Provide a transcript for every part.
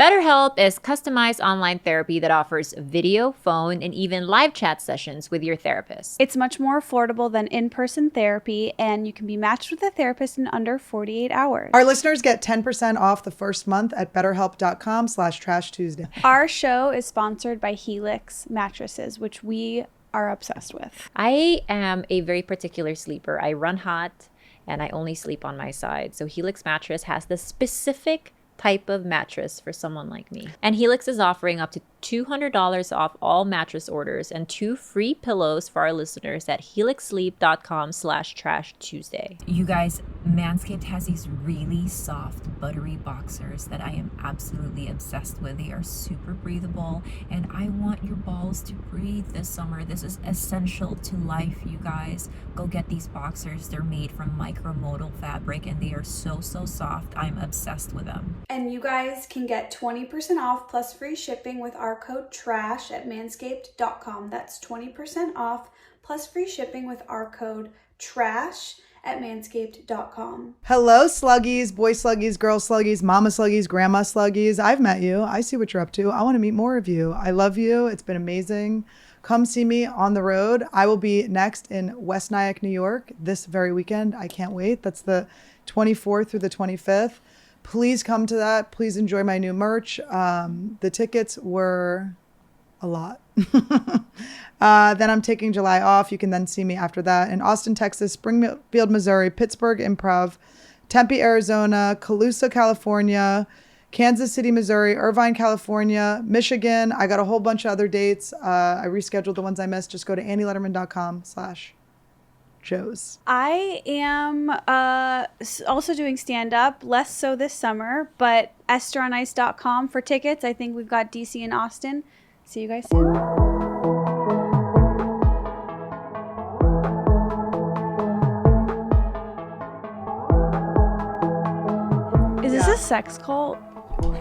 BetterHelp is customized online therapy that offers video, phone, and even live chat sessions with your therapist. It's much more affordable than in-person therapy, and you can be matched with a therapist in under 48 hours. Our listeners get 10% off the first month at betterhelp.com/trashtuesday. Our show is sponsored by Helix mattresses, which we are obsessed with. I am a very particular sleeper. I run hot, and I only sleep on my side. So Helix mattress has the specific type of mattress for someone like me. And Helix is offering up to $200 off all mattress orders and 2 free pillows for our listeners at helixsleep.com/trashtuesday. You guys, Manscaped has these really soft, buttery boxers that I am absolutely obsessed with. They are super breathable, and I want your balls to breathe this summer. This is essential to life, you guys. Go get these boxers. They're made from micromodal fabric, and they are so soft. I'm obsessed with them. And you guys can get 20% off plus free shipping with our code TRASH at manscaped.com. That's 20% off plus free shipping with our code TRASH at manscaped.com. Hello, sluggies, boy sluggies, girl sluggies, mama sluggies, grandma sluggies. I've met you. I see what you're up to. I want to meet more of you. I love you. It's been amazing. Come see me on the road. I will be next in West Nyack, New York this very weekend. I can't wait. That's the 24th through the 25th. Please come to that. Please enjoy my new merch. The tickets were a lot. Then I'm taking July off. You can then see me after that in Austin, Texas, Springfield, Missouri, Pittsburgh Improv, Tempe, Arizona, Colusa, California, Kansas City, Missouri, Irvine, California, Michigan. I got a whole bunch of other dates. I rescheduled the ones I missed. Just go to annieletterman.com/shows. I am also doing stand-up, less so this summer, but EstherOnIce.com for tickets. I think we've got DC and Austin. See you guys soon. Is this a sex cult?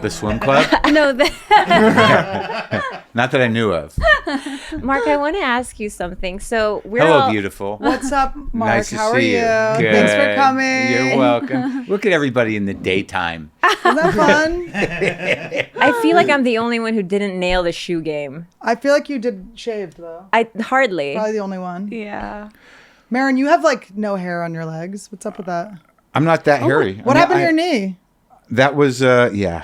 The swim club? No. Not that I knew of. Mark, I want to ask you something. So we're Hello, all... beautiful. What's up, Mark? Nice to How see are you? Good. Thanks for coming. You're welcome. Look at everybody in the daytime. Isn't that fun? I feel like I'm the only one who didn't nail the shoe game. I feel like you did shaved, though. I hardly. Probably the only one. Yeah. Marin, you have like no hair on your legs. What's up with that? I'm not that hairy. What happened to your knee? That was, yeah.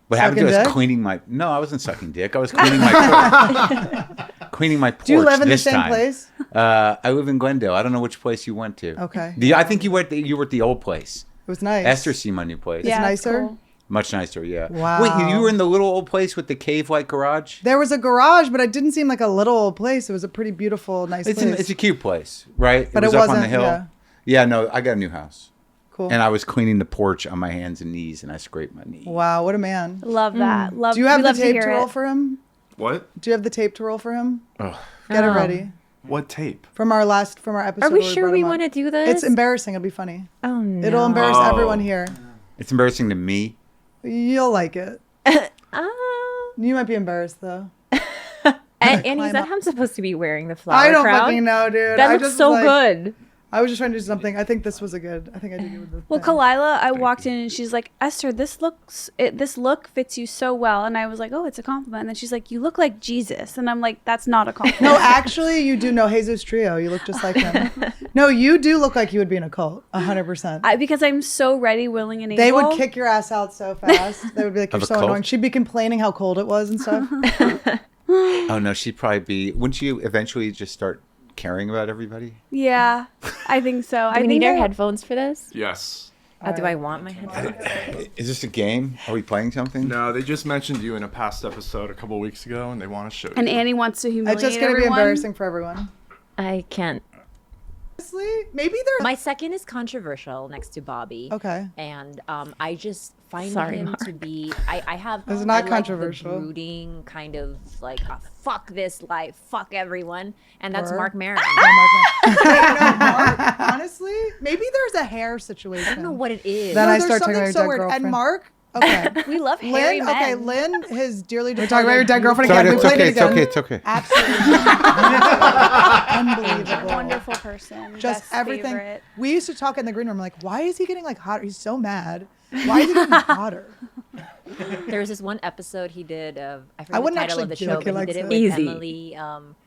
What happened to Sucking us dick? cleaning my... No, I wasn't sucking dick. I was cleaning my porch. Cleaning my porch. Do you live in the this same time. place? I live in Glendale. I don't know which place you went to. Okay. I think you were at the old place. It was nice. Esther seen my new place. Yeah, It's it's nicer? cool. Much nicer, yeah. Wow. Wait, you were in the little old place with the cave-like garage? There was a garage, but it didn't seem like a little old place. It was a pretty beautiful, nice place. It's a cute place, right? But it was it up on the wasn't, hill. yeah. Yeah, no, I got a new house. Cool. And I was cleaning the porch on my hands and knees, and I scraped my knee. Wow, what a man. Love that. Love. Do you have we the love to tape hear to roll it. for him? What? Do you have the tape to roll for him? Ugh. Get it Oh. ready. What tape? From our episode. Are we where sure brought we him up. want to do this? It's embarrassing. It'll be funny. Oh, no. It'll embarrass Oh. everyone here. It's embarrassing to me. You'll like it. You might be embarrassed, though. Annie, is Climb that up. how I'm supposed to be wearing the flower I don't crown? fucking know, dude. That I looks just so was like- good. I was just trying to do something. I think this was I think I did good with the Well, thing. Khalyla, I walked in and she's like, Esther, this look fits you so well. And I was like, oh, it's a compliment. And then she's like, you look like Jesus. And I'm like, that's not a compliment. No, actually, you do know Jesus Trio. You look just like him. No, you do look like you would be in a cult, 100%. Because I'm so ready, willing, and able. They would kick your ass out so fast. They would be like, Of you're a so cult? annoying. She'd be complaining how cold it was and stuff. Oh, no, she'd probably be... Wouldn't you eventually just start caring about everybody? Yeah, I think so. Do we need our headphones for this? Yes. Do I want my headphones? Is this a game? Are we playing something? No, they just mentioned you in a past episode a couple weeks ago, and they want to show you. And Annie wants to humiliate It's just going to be everyone. embarrassing for everyone. I can't. Honestly, maybe there's... My second is controversial next to Bobby. Okay. And I just find Sorry, him Mark. to be... I have... It's I not like controversial. the brooding kind of like, fuck this life, fuck everyone. And that's Or- Marc Maron. Wait, no, Mark, honestly, maybe there's a hair situation. I don't know what it is. Then No, I there's start talking something about so your dead weird. girlfriend. And Mark, okay. We love hairy Lynn, men. okay, Lynn, his dearly We're talking about your dead girlfriend It's again. okay, We it's played okay, it it's again. okay, it's okay. Absolutely. Unbelievable. Wonderful person. Just Best everything. favorite. We used to talk in the green room like, why is he getting like hot? He's so mad. Why is it getting hotter? There was this one episode he did of, I I forget the wouldn't title actually of the do show, it. He but he likes did it it. with Easy. Emily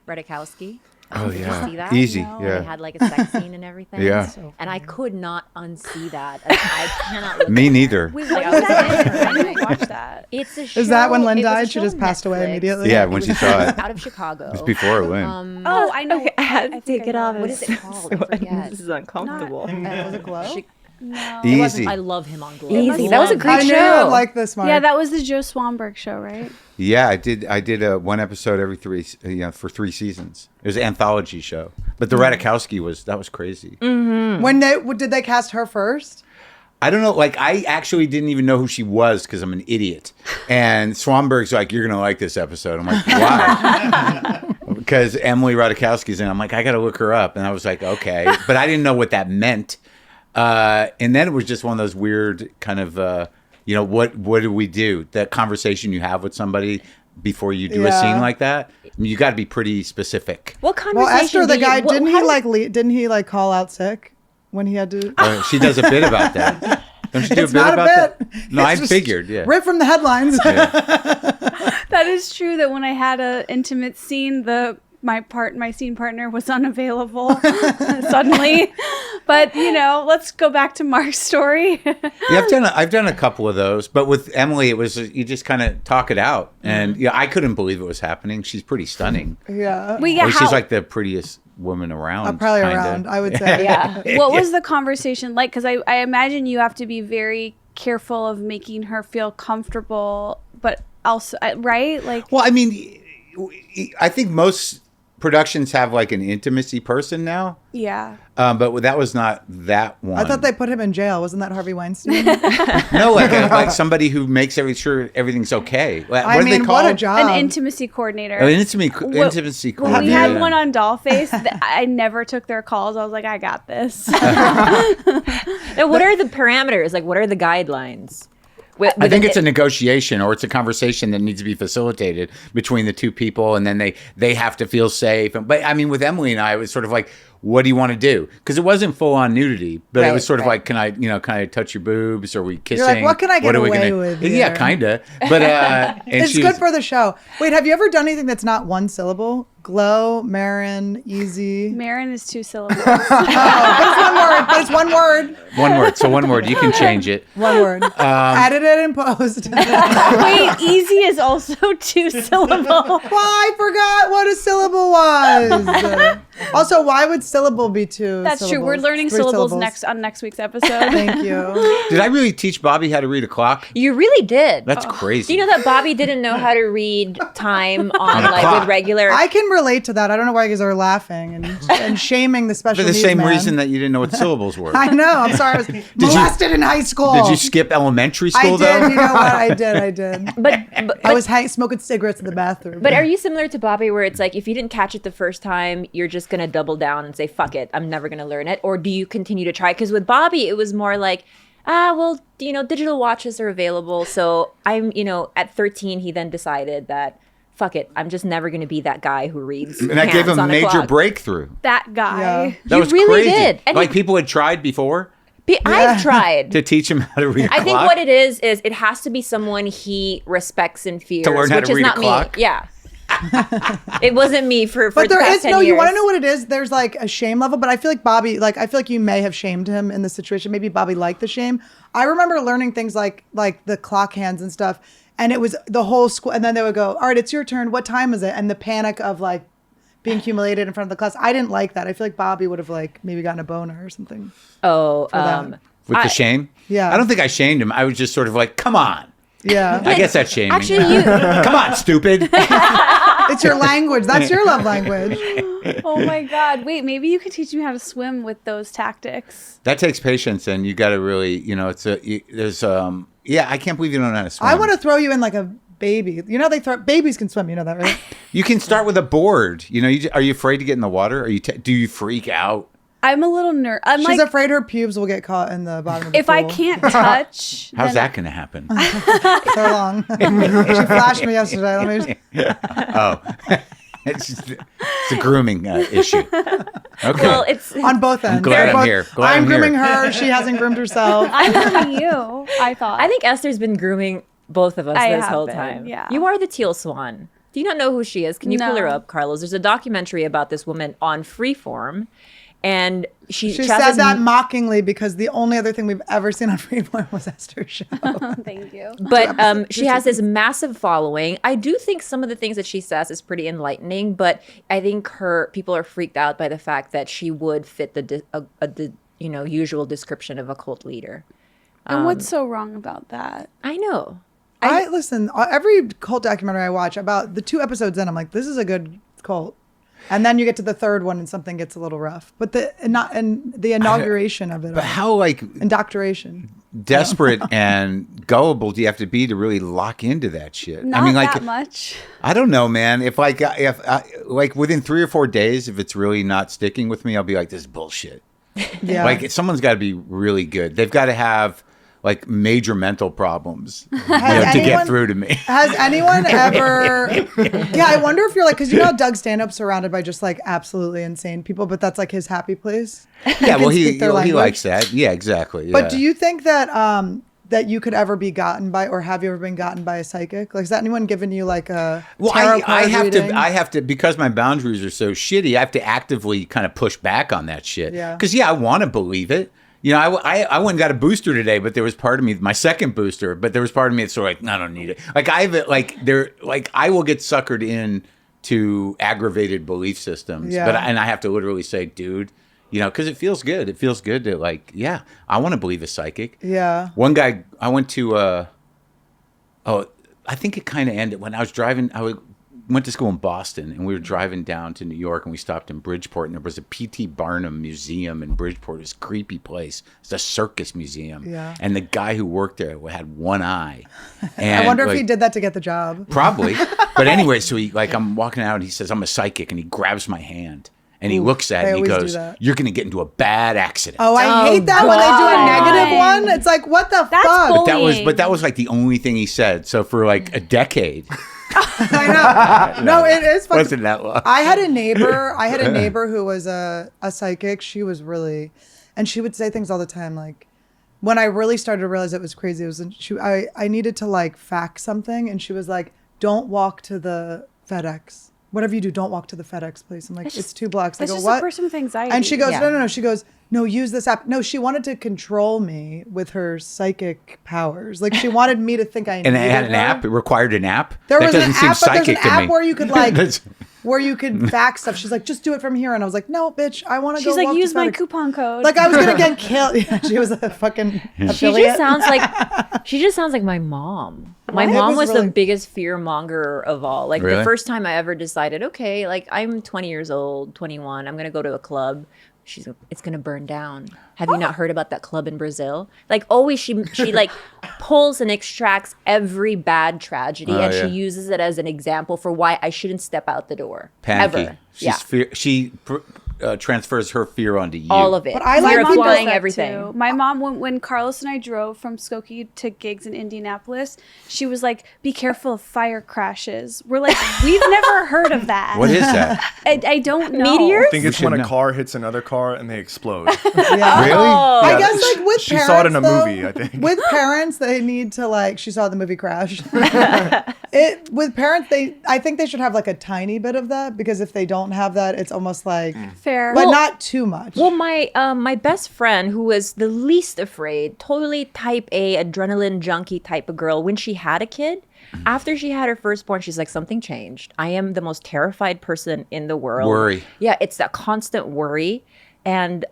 Ratajkowski. Oh Did yeah, you see that? easy. No. They Yeah, had like a sex scene and everything. Yeah. And I could not unsee that. I cannot look me at neither. Wait, Like, what I is was that? I didn't watch that. It's a show. Is that when Lynn it was a died? She show just on passed away Netflix. immediately? Yeah, when she saw it. Out of Chicago. It was before Lynn. Oh, I know. Okay, I had to think take it I off. know. What is it called? I forget. This is uncomfortable. Was it Glow? No. Easy. I love him on Glow. Easy. That was a Love great I knew show. you'd like this, Mark. Yeah, that was the Joe Swanberg show, right? Yeah, I did one episode every for 3 seasons. It was an anthology show. But the Ratajkowski was crazy. When did they cast her first? I don't know. Like, I actually didn't even know who she was because I'm an idiot. And Swanberg's like, "You're gonna like this episode." I'm like, "Why?" Because Emily Ratajkowski's in. I'm like, I gotta look her up. And I was like, okay, but I didn't know what that meant. And then it was just one of those weird kind of, what do we do? That conversation you have with somebody before you do a Yeah. scene like that. I mean, you got to be pretty specific. What conversation? Well, Esther, the do you- guy, what- didn't how he did- didn't he like call out sick when he had to? She does a bit about that. Don't you do It's a bit not a about bit. that? No, It's I just figured. Yeah. Ripped from the headlines. That is true. That when I had a intimate scene, my scene partner was unavailable suddenly. But let's go back to Mark's story. Yeah, I've done a couple of those, but with Emily, it was you just kind of talk it out, and yeah, I couldn't believe it was happening. She's pretty stunning. Yeah. Well, she's like the prettiest woman around. Probably kinda. around, I would say. Yeah. What was the conversation like? Because I imagine you have to be very careful of making her feel comfortable, but also, right? Like, Well, I mean, I think most productions have like an intimacy person now, yeah. but that was not that one. I thought they put him in jail. Wasn't that Harvey Weinstein? no, like somebody who makes sure everything's okay. What I do mean, they call what a it? job. An intimacy coordinator. An intimacy When we coordinator. had one on Dollface, I never took their calls. I was like, I got this. Now, what are the parameters? Like, what are the guidelines? I think it's a negotiation or it's a conversation that needs to be facilitated between the two people, and then they have to feel safe. But I mean, with Emily and I, it was sort of like, what do you want to do? Because it wasn't full on nudity, but it was sort of like, can I touch your boobs? Are we kissing? You're like, what can I get are we away with Yeah, here? kind of. But and It's she good was- for the show. Wait, have you ever done anything that's not one syllable? Glow, Marin, easy. Marin is 2 syllables. But it's one word. one word. So one word. You can change it. One word. Edit it and post. Wait, easy is also 2 syllables. Well, I forgot what a syllable was. Also, why would syllable be 2 That's syllables? true. We're learning 3 syllables syllables. on next week's episode. Thank you. Did I really teach Bobby how to read a clock? You really did. That's crazy. Do you know that Bobby didn't know how to read time on a like clock. with regular? I can relate to that. I don't know why you guys are laughing and shaming the special For the needs same man. reason that you didn't know what syllables were. I know. I'm sorry. I was molested in high school. Did you skip elementary I school did. though? You know what? I did. but I was smoking cigarettes in the bathroom. But are you similar to Bobby, where it's like if you didn't catch it the first time, you're just gonna double down and say fuck it, I'm never gonna learn it, or do you continue to try? Because with Bobby, it was more like, digital watches are available, so I'm, at 13, he then decided that fuck it, I'm just never gonna be that guy who reads. And that gave him a on major clock. breakthrough. That guy. Yeah. That You was really crazy. did. And Like people had tried before I've tried. to teach him how to read a clock. I think what it is it has to be someone he respects and fears, To learn how which to is read a not clock? me. Yeah. It wasn't me for But the there past is 10 no. years. You want to know what it is? There's like a shame level, but I feel like Bobby. Like I feel like you may have shamed him in this situation. Maybe Bobby liked the shame. I remember learning things like the clock hands and stuff, and it was the whole school. And then they would go, "All right, it's your turn. What time is it?" And the panic of like being humiliated in front of the class. I didn't like that. I feel like Bobby would have like maybe gotten a boner or something. Oh, that. With the shame? Yeah. I don't think I shamed him. I was just sort of like, come on. Yeah, I guess that's shaming. actually, you. Come on, stupid. it's your language. That's your love language. Oh my God. Wait, maybe you could teach me how to swim with those tactics. That takes patience, and you got to really, I can't believe you don't know how to swim. I want to throw you in like a baby. You know babies can swim. You know that, right? You can start with a board. Are you afraid to get in the water? Do you freak out? I'm a little I'm She's like, afraid her pubes will get caught in the bottom of the if pool. I can't touch, How's then that going to happen? So long. She flashed me yesterday. Let me just... Oh. It's a grooming issue. Okay. Well, it's On both ends. glad They're I'm both- here. Glad I'm I'm here. grooming her. She hasn't groomed herself. I'm grooming you, I thought. I think Esther's been grooming both of us I this have whole been, time. yeah. You are the teal swan. Do you not know who she is? Can you pull her No. up, Carlos? There's a documentary about this woman on Freeform, and she She has said this that mockingly because the only other thing we've ever seen on Freeform was Esther's show. Thank you. But she has this massive following. I do think some of the things that she says is pretty enlightening, but I think people are freaked out by the fact that she would fit the usual description of a cult leader. And what's so wrong about that? I know. I listen, every cult documentary I watch, about the 2 episodes in, I'm like, this is a good cult. And then you get to the 3rd one and something gets a little rough. But the inauguration of it, But how indoctrination. desperate and gullible do you have to be to really lock into that shit? Not that much. I don't know, man. If within 3 or 4 days, if it's really not sticking with me, I'll be like, this is bullshit. Yeah. Like someone's got to be really good. They've got to have like major mental problems to get anyone- through to me. Has anyone ever? Yeah, I wonder if you're like, because you know how Doug Stand-Up's surrounded by just like absolutely insane people, but that's like his happy place. Yeah, well, he speak their language. likes that. Yeah, exactly. But yeah. do you think that that you could ever be gotten by, or have you ever been gotten by a psychic? Like, has anyone given you like a tarot card reading? I have to, because my boundaries are so shitty, I have to actively kind of push back on that shit. Yeah. Because, I want to believe it. You know, I went and got a booster today, but there was part of me, my second booster, but there was part of me that's sort of like, I don't need it. Like, I will get suckered in to aggravated belief systems. Yeah. And I have to literally say, dude, because it feels good. It feels good to I want to believe a psychic. Yeah. One guy, I went to, I think it kind of ended when I was driving. Went to school in Boston, and we were driving down to New York, and we stopped in Bridgeport, and there was a P.T. Barnum museum in Bridgeport. It was a creepy place. It's a circus museum. Yeah. And the guy who worked there had one eye. And I wonder if he did that to get the job. Probably. But anyway, so I'm walking out, and he says, I'm a psychic, and he grabs my hand. And he looks at it and he always do goes, that. you're going to get into a bad accident. Oh, I hate that when they do a negative one. It's like, what the That's fuck? bull- But that was like the only thing he said. So for like a decade, I know. No, it is fucking. wasn't that long. I had a neighbor who was a psychic. She was really, and she would say things all the time. Like, when I really started to realize it was crazy, I needed to like fax something, and she was like, "Don't walk to the FedEx. Whatever you do, don't walk to the FedEx place." I'm like, it's 2 blocks. I That's go, just what? a person with anxiety. And she goes, Yeah. no. She goes, no, use this app. No, she wanted to control me with her psychic powers. Like, she wanted me to think I needed And it had an her. app. It required an app. There That was an doesn't seem app, but there's an psychic to app me. where you could like, That's- where you could fax stuff. She's like, just do it from here. And I was like, no, bitch, I want to go She's like, walk use to my FedEx." coupon code. Like, I was gonna get killed. Yeah, she was a fucking She affiliate. just sounds like my mom. My It mom was was really- the biggest fear monger of all. Like Really? the first time I ever decided, okay, like I'm 20 years old, 21, I'm gonna go to a club. It's gonna burn down. Have you not heard about that club in Brazil? Like always, she like pulls and extracts every bad tragedy, Oh, and yeah. she uses it as an example for why I shouldn't step out the door Panicky. ever. She transfers her fear onto you. All of it. But I Fear like of people flying, that everything. too. My mom, when Carlos and I drove from Skokie to gigs in Indianapolis, she was like, "Be careful of fire crashes." We're like, we've never heard of that. What is that? I don't know. Meteors? I think it's should when know. a car hits another car and they explode. Yeah. Really? I Yeah, guess like with she parents, saw it in a though, movie, I think. With parents, they need to like. She saw the movie Crash. With parents, I think they should have like a tiny bit of that, because if they don't have that, it's almost like, Fair. but not too much. Well, my best friend, who was the least afraid, totally type A adrenaline junkie type of girl, when she had a kid, after she had her firstborn, she's like, something changed. I am the most terrified person in the world. Worry. Yeah, it's that constant worry. And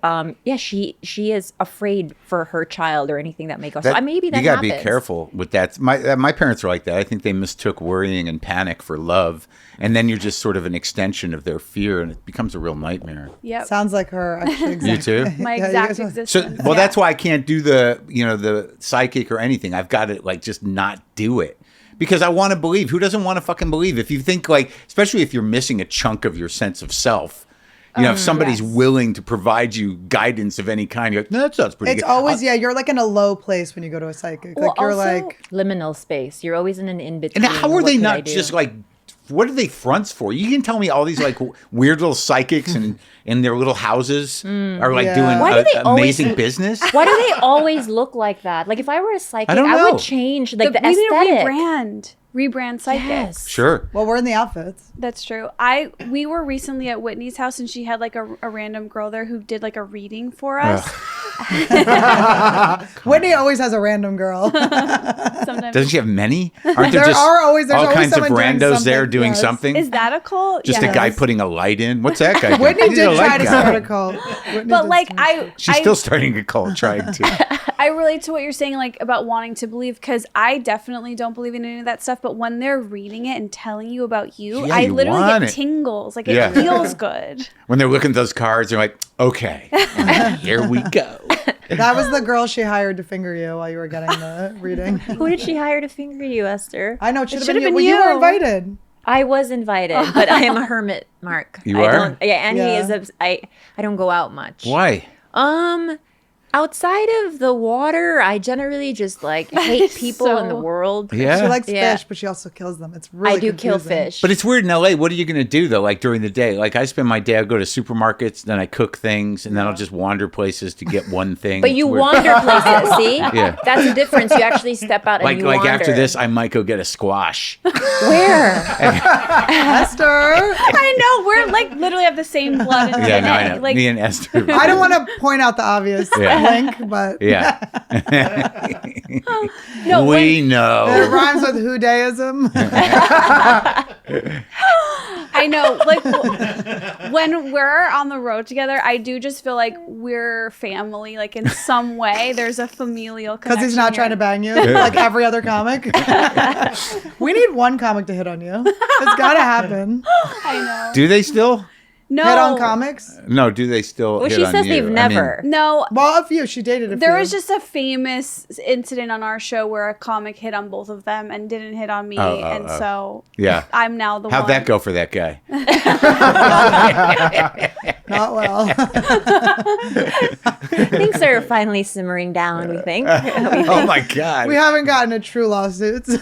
she is afraid for her child or anything that may go. So maybe that you gotta happens. be careful with that. My parents are like that. I think they mistook worrying and panic for love, and then you're just sort of an extension of their fear, and it becomes a real nightmare. Yep. Sounds like her. Actually, You too? My Yeah, you exact guys are- existence. So, well, that's why I can't do the psychic or anything. I've got to like just not do it. Because I want to believe. Who doesn't want to fucking believe? If you think like, especially if you're missing a chunk of your sense of self, if somebody's willing to provide you guidance of any kind, you're like, no, that sounds pretty It's good. always you're like in a low place when you go to a psychic. Well, Like you're also, like, liminal space. You're always in an in between. And how are they not just like what are they fronts for? You can tell me all these like weird little psychics and in their little houses are like doing Why do they amazing business. Why do they always look like that? Like if I were a psychic, I don't I know. would change like the we need aesthetic. to rebrand psychics. Yes. Sure. Well, we're in the outfits. That's true. We were recently at Whitney's house and she had like a random girl there who did like a reading for us. Whitney always has a random girl. Sometimes. Doesn't she have many? Aren't There's always all kinds of someone doing randos there something, doing yes. something? Is that a cult? Just a Yes. guy putting a light in? What's that guy? Whitney He's a did light try to guy. start a cult. Whitney But did like start- She's still starting a cult, trying to. I relate to what you're saying, like about wanting to believe, because I definitely don't believe in any of that stuff. But when they're reading it and telling you about you, Yeah, I you literally want get it. tingles. Like Yeah. it feels good. When they're looking at those cards, they're like, okay, here we go. That was the girl she hired to finger you while you were getting the reading. Who did she hire to finger you, Esther? I know, it should have should've been you. been Well, you were you. invited. I was invited, but I am a hermit, Mark. You I are? Don't, yeah, and he Yeah. is. I don't go out much. Why? Outside of the water, I generally just like hate people in the world. Yeah. She likes Yeah. fish, but she also kills them. It's really I do kill confusing. fish. But it's weird in LA. What are you going to do though? Like during the day, like I spend my day, I go to supermarkets, then I cook things, and then I'll just wander places to get one thing. But you Weird. wander places, see? Yeah. That's the difference. You actually step out and Like you wander. after this, I might go get a squash. Where? Esther, I know we're like literally have the same blood. In Yeah, no, I DNA. know. Like Me and Esther. I don't want to point out the obvious Yeah. link, but Yeah. no, we it know. rhymes with who-dayism. I know. Like when we're on the road together, I do just feel like we're family. Like in some way, there's a familial connection. Because he's not trying to bang you like every other comic. We need one comic to hit on you. It's got to happen. I know. Do they still? No. Hit on comics? No, do they still? Well, hit she on says you? they've I mean, never. No. Well, a few. She dated a few. There was just a famous incident on our show where a comic hit on both of them and didn't hit on me, and so Yeah. I'm now the How'd one. that go for that guy? Not well. Things are finally simmering down, we think. Oh my God. We haven't gotten a true lawsuit. So.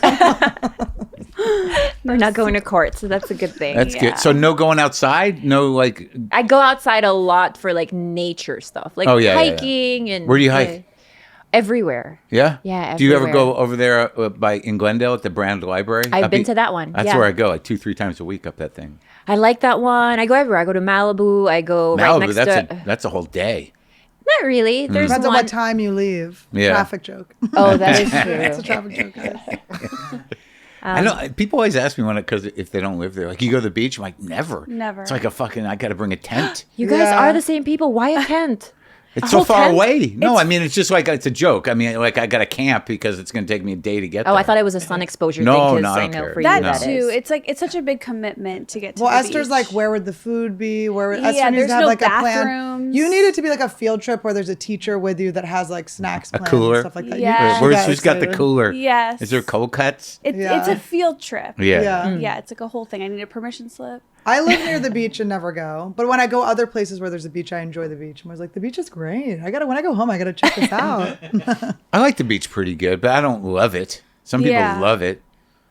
We're not going to court, so that's a good thing. That's Yeah. good. So no going outside? No like I go outside a lot for like nature stuff, like Oh, yeah, yeah, yeah. hiking and Where do you hike? Everywhere. Yeah? Yeah, Do you ever everywhere. go over there in Glendale at the Brand Library? I've been to that one. That's yeah. where I go like 2-3 times a week up that thing. I like that one. I go everywhere. I go to Malibu. I go right Malibu, next to. that's a whole day. Not really. There's Depends on one. what time you leave. Yeah. Traffic joke. Oh, that is It's a true. traffic joke, guys. I know people always ask me because if they don't live there, like you go to the beach, I'm like never. Never. It's like a fucking. I got to bring a tent. You guys Yeah. are the same people. Why a tent? It's A so whole far tent? away. No, I mean it's just like it's a joke. I mean, like I got to camp because it's going to take me a day to get Oh, there. I thought it was a sun exposure No, thing. 'cause no, I I don't know care. for that you that too. is. It's like it's such a big commitment to get to. Well, the Esther's beach. like, where would the food be? Esther Yeah, needs there's to have no like a plan. bathrooms. You need it to be like a field trip where there's a teacher with you that has like snacks, planned cooler? and stuff like that. You Yeah. should get Who's got the excited. cooler? Yes. Is there cold cuts? It's Yeah. a field trip. Yeah. Yeah. Yeah, it's like a whole thing. I need a permission slip. I live near the beach and never go. But when I go other places where there's a beach, I enjoy the beach. I'm always like, the beach is great. When I go home, I gotta check this out. I like the beach pretty good, but I don't love it. Some people Yeah. love it.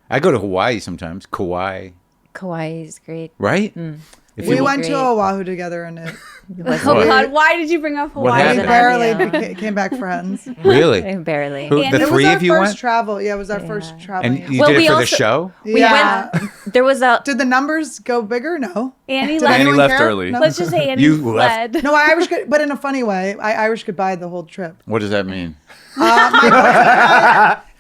I go to Hawaii sometimes. Kauai, Kauai is great. right? If We you- went to great. Oahu together and it Oh What? God, why did you bring up Hawaii? happened? we That's an barely idea. came back friends. Really? Barely. Who, And the it It three was our of you first went? travel. Yeah, it was our first travel. And you Well, did it we for the also- show? We Yeah. went. There was a. Did the numbers go bigger? No. Annie Did left. Annie anyone left care? early. No. Let's just say Annie You left. fled. No, I Irish, but in a funny way. I Irish goodbye the whole trip. What does that mean?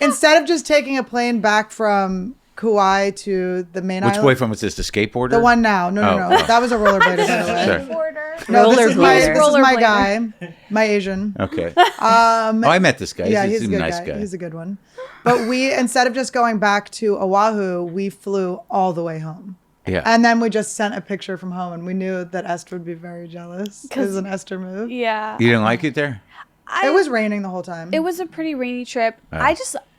Instead of just taking a plane back from Kauai to the main Which island. boyfriend was this? The skateboarder? The one now. No, Oh, no, no. oh. That was a rollerblader, by the way. Sorry. Border. No, this is Rollerblader. my guy, my Asian. Okay. I met this guy. Yeah, he's he's a a good nice guy. He's a good one. But we, instead of just going back to Oahu, we flew all the way home. Yeah. And then we just sent a picture from home, and we knew that Esther would be very jealous. It was an Esther move. Yeah. You didn't like it there? It was raining the whole time. It was a pretty rainy trip.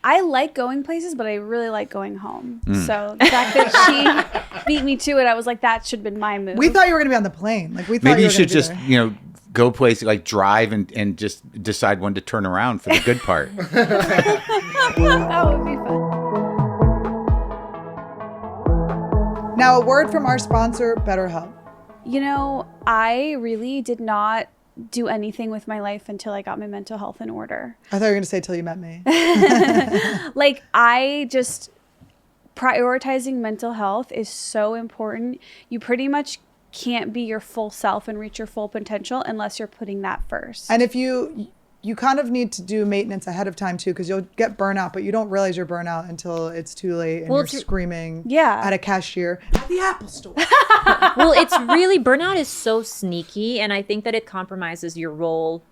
I like going places, but I really like going home. So the fact that she beat me to it, I was like, that should have been my move. We thought you were going to be on the plane. Like we thought Maybe you you were should gonna be just, there. go places like drive and just decide when to turn around for the good part. that would be fun. Now, a word from our sponsor, BetterHelp. You know, I really did not do anything with my life until I got my mental health in order. I thought you were going to say till you met me. Like, I just, prioritizing mental health is so important. You pretty much can't be your full self and reach your full potential unless you're putting that first. And if you kind of need to do maintenance ahead of time too, because you'll get burnout, but you don't realize you're burnout until it's too late and you're screaming at a cashier at the Apple store. Well, it's really, burnout is so sneaky, and I think that it compromises your role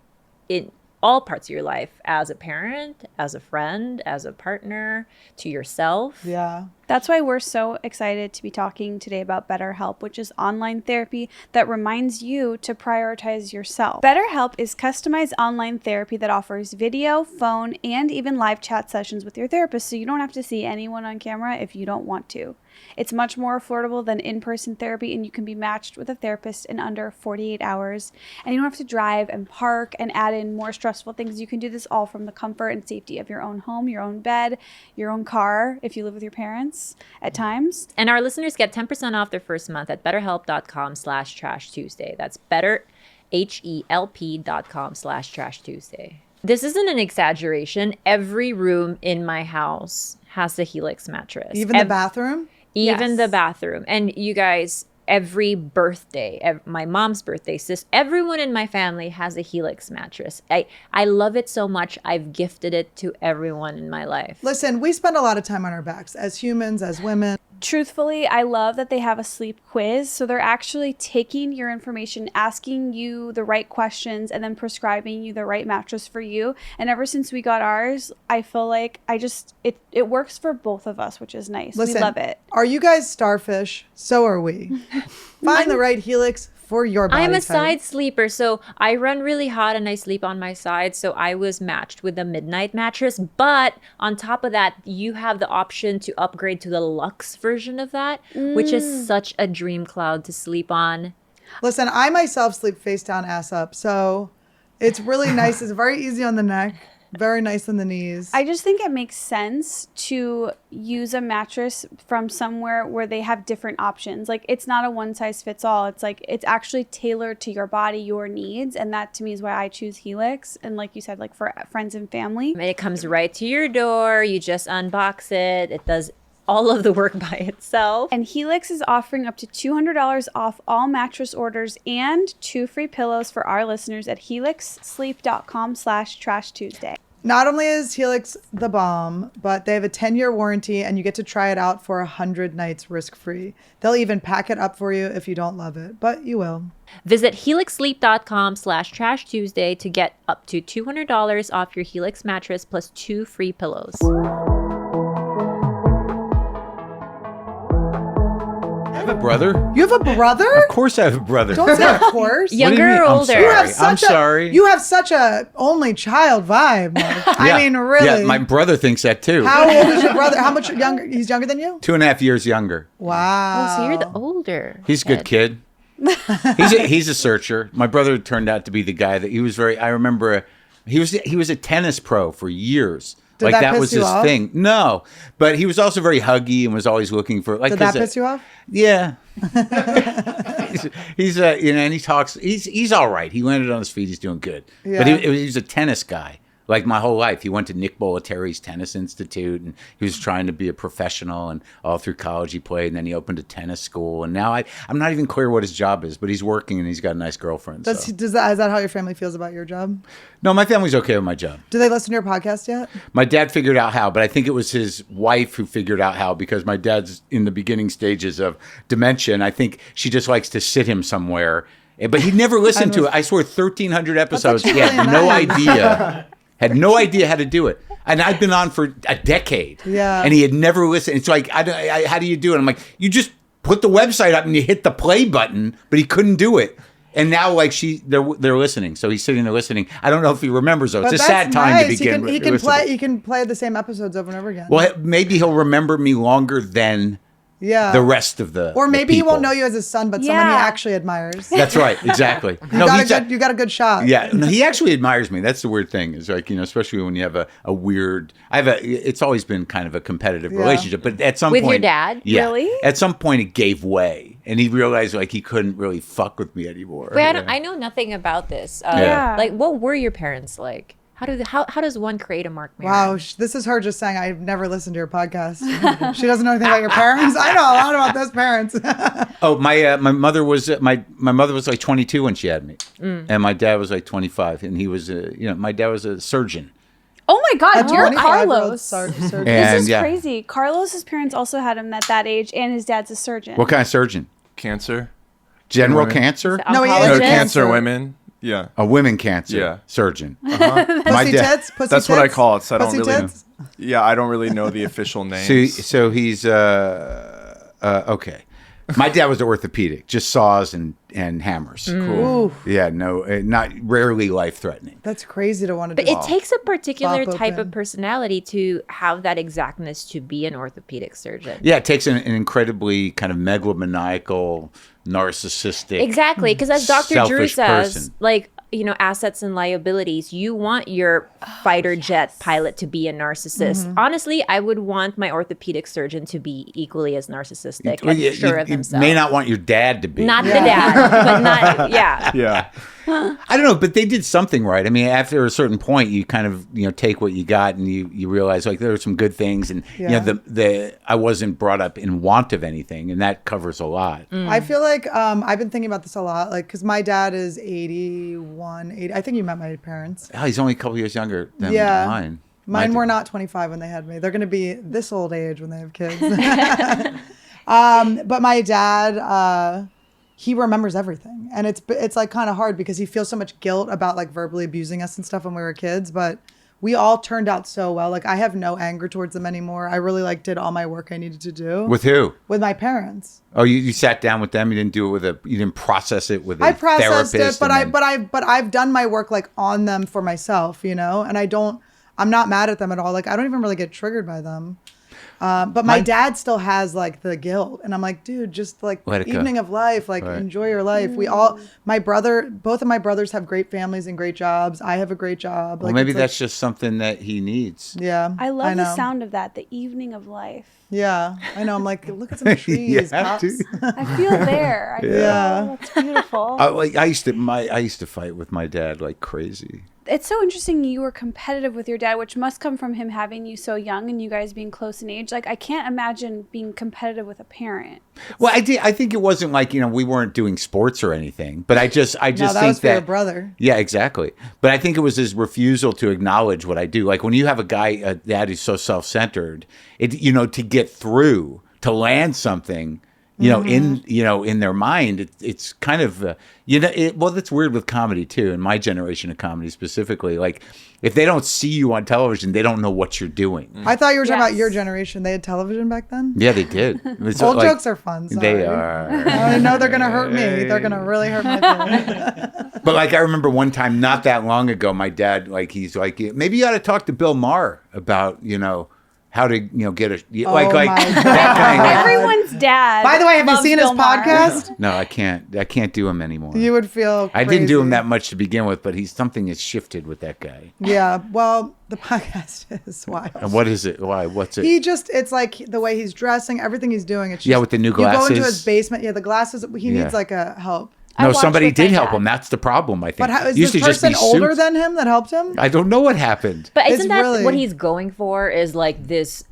in all parts of your life, as a parent, as a friend, as a partner, to yourself. Yeah. That's why we're so excited to be talking today about BetterHelp, which is online therapy that reminds you to prioritize yourself. BetterHelp is customized online therapy that offers video, phone, and even live chat sessions with your therapist, so you don't have to see anyone on camera if you don't want to. It's much more affordable than in-person therapy, and you can be matched with a therapist in under 48 hours. And you don't have to drive and park and add in more stressful things. You can do this all from the comfort and safety of your own home, your own bed, your own car, if you live with your parents at times. And our listeners get 10% off their first month at betterhelp.com/Trash Tuesday. That's betterhelp.com/Trash Tuesday. This isn't an exaggeration. Every room in my house has a Helix mattress. Even the bathroom? Even Yes. the bathroom. And you guys, every birthday, my mom's birthday, everyone in my family has a Helix mattress. I love it so much. I've gifted it to everyone in my life. Listen, we spend a lot of time on our backs as humans, as women. Truthfully, I love that they have a sleep quiz. So they're actually taking your information, asking you the right questions, and then prescribing you the right mattress for you. And ever since we got ours, I feel like it works for both of us, which is nice. Listen, we love it. Are you guys starfish? So are we. Find the right Helix for your body I'm a type. side sleeper, so I run really hot and I sleep on my side. So I was matched with a midnight mattress. But on top of that, you have the option to upgrade to the luxe version of that, which is such a dream cloud to sleep on. Listen, I myself sleep face down, ass up. So it's really nice. It's very easy on the neck. Very nice on the knees. I just think it makes sense to use a mattress from somewhere where they have different options. Like, it's not a one size fits all. It's like, it's actually tailored to your body, your needs. And that to me is why I choose Helix. And like you said, like for friends and family. And it comes right to your door. You just unbox it. It does all of the work by itself. And Helix is offering up to $200 off all mattress orders and 2 free pillows for our listeners at helixsleep.com/Trash Tuesday. Not only is Helix the bomb, but they have a 10-year warranty and you get to try it out for 100 nights risk-free. They'll even pack it up for you if you don't love it, but you will. Visit helixsleep.com/Trash Tuesday to get up to $200 off your Helix mattress plus 2 free pillows. I have a brother. You have a brother? Of course I have a brother. Don't say of course. Yeah. What do you Younger or mean? older? I'm sorry. You have such a only child vibe, Mark. I mean, really. Yeah, my brother thinks that too. How old is your brother? How much younger? He's younger than you? 2.5 years younger. Wow. Oh, so you're the older. He's a good kid. He's a searcher. My brother turned out to be the guy that he was very. I remember he was a tennis pro for years. Did like that piss was you his off? thing. No, but he was also very huggy and was always looking for like. Did that piss you off? Yeah. he's and he talks. He's all right. He landed on his feet. He's doing good. Yeah. But he's a tennis guy. Like my whole life, he went to Nick Bollettieri's Tennis Institute, and he was trying to be a professional. And all through college, he played, and then he opened a tennis school. And now I'm not even clear what his job is, but he's working and he's got a nice girlfriend. Is that how your family feels about your job? No, my family's okay with my job. Do they listen to your podcast yet? My dad figured out how, but I think it was his wife who figured out how because my dad's in the beginning stages of dementia. And I think she just likes to sit him somewhere. But he never listened to it. I swear, 1,300 episodes. He had no idea. Had no idea how to do it. And I've been on for a decade. Yeah. And he had never listened. It's like, how do you do it? I'm like, you just put the website up and you hit the play button, but he couldn't do it. And now, like, they're listening. So he's sitting there listening. I don't know if he remembers, though. It's a sad time to begin He can play the same episodes over and over again. Well, maybe he'll remember me longer than Yeah. the rest of the Or maybe he won't people. know you as his son, but someone he Yeah. actually admires. That's right, exactly. You got a good shot. Yeah, no, he actually admires me. That's the weird thing. Is like, especially when you have a weird. It's always been kind of a competitive Yeah. relationship, but at some With point, your dad? yeah, Really? at some point it gave way, and he realized like he couldn't really fuck with me anymore. Wait, Yeah. I know nothing about this. Yeah. Like, what were your parents like? How does one create a Marc Maron? Wow, this is her just saying, I've never listened to your podcast. She doesn't know anything about your parents. I know a lot about those parents. Oh, my mother was my mother was like 22 when she had me, and my dad was like 25, and he was my dad was a surgeon. Oh my God, you're 25-year-old Carlos. surgeon. This And is yeah. crazy. Carlos's parents also had him at that age, and his dad's a surgeon. What kind of surgeon? Cancer. General Women. cancer? No, he No, is Oncologist? cancer cancer. women. Yeah. A women cancer Yeah. surgeon. Pussy tits? Pussy That's what I tits? call it. So I don't Pussy really. tits? Yeah, I don't really know the official names. So he's okay. My dad was orthopedic, just saws and hammers. Cool. Ooh, Yeah, no, not rarely life threatening. that's crazy to want to But do. it takes a particular Pop type open. of personality to have that exactness to be an orthopedic surgeon. Yeah, it takes an incredibly kind of megalomaniacal, narcissistic. Exactly, because as Dr. Drew selfish says, person. like, assets and liabilities, you want your fighter jet pilot to be a narcissist. Honestly, I would want my orthopedic surgeon to be equally as narcissistic Well, and sure of you himself. may not want your dad to be. Not the dad, but not, yeah. Yeah. I don't know, but they did something right. I mean, after a certain point, you kind of take what you got, and you realize like there are some good things, and Yeah. the I wasn't brought up in want of anything, and that covers a lot. I feel like I've been thinking about this a lot, like, because my dad is 81, 80. I think you met my parents. Oh, he's only a couple years younger than Yeah. mine. Mine My were dad- not 25 when they had me. They're going to be this old age when they have kids. But my dad, he remembers everything. And it's like kind of hard because he feels so much guilt about like verbally abusing us and stuff when we were kids. But we all turned out so well. Like I have no anger towards them anymore. I really like did all my work I needed to do. With who? With my parents. Oh, you sat down with them. You didn't do it you didn't process it with a I processed it, therapist. but and then- I've done my work like on them for myself, and I'm not mad at them at all. Like I don't even really get triggered by them. But my dad still has like the guilt, and I'm like, dude, just like Let it go. evening of life, like Right. enjoy your life. Both of my brothers have great families and great jobs. I have a great job. Well, Like, maybe it's that's like, just something that he needs. yeah. I love know. the sound of that, the evening of life. Yeah, I know. I'm like, look at some trees, have pops. to. I feel there. I feel Yeah. that's beautiful. I used to fight with my dad like crazy. It's so interesting you were competitive with your dad, which must come from him having you so young and you guys being close in age. Like, I can't imagine being competitive with a parent. Well, I think it wasn't like we weren't doing sports or anything, but I just No, that think was for your that brother. yeah, exactly. But I think it was his refusal to acknowledge what I do. Like when you have a dad who's so self-centered, to get through, to land something, in their mind, it's kind of, it's weird with comedy too. In my generation of comedy specifically, like if they don't see you on television, they don't know what you're doing. I thought you were talking about Yes. your generation. They had television back then. Yeah, they did. It's Old like- jokes are fun. Sorry. They are. I know they're gonna hurt me. They're gonna really hurt my feelings. But like I remember one time not that long ago, my dad he's like, maybe you ought to talk to Bill Maher about how to get a Oh my God. that kind of, Everyone's dad. By the way, have you loves seen his Bill Maher. podcast? no, I can't do him anymore. You would feel. I didn't do him crazy. that much to begin with, but something has shifted with that guy. Yeah. Well, the podcast is wild. And what is it? Why? What's it? It's like the way he's dressing, everything he's doing. It's just, Yeah, with the new You go into glasses. his basement. Yeah, the glasses. He Yeah. needs like a help. I no, watched somebody with did my help dad. him. That's the problem, I think. But how, is Used this to just be person older suits. than him that helped him? I don't know what happened. But It's isn't that really- what he's going for? Is like this?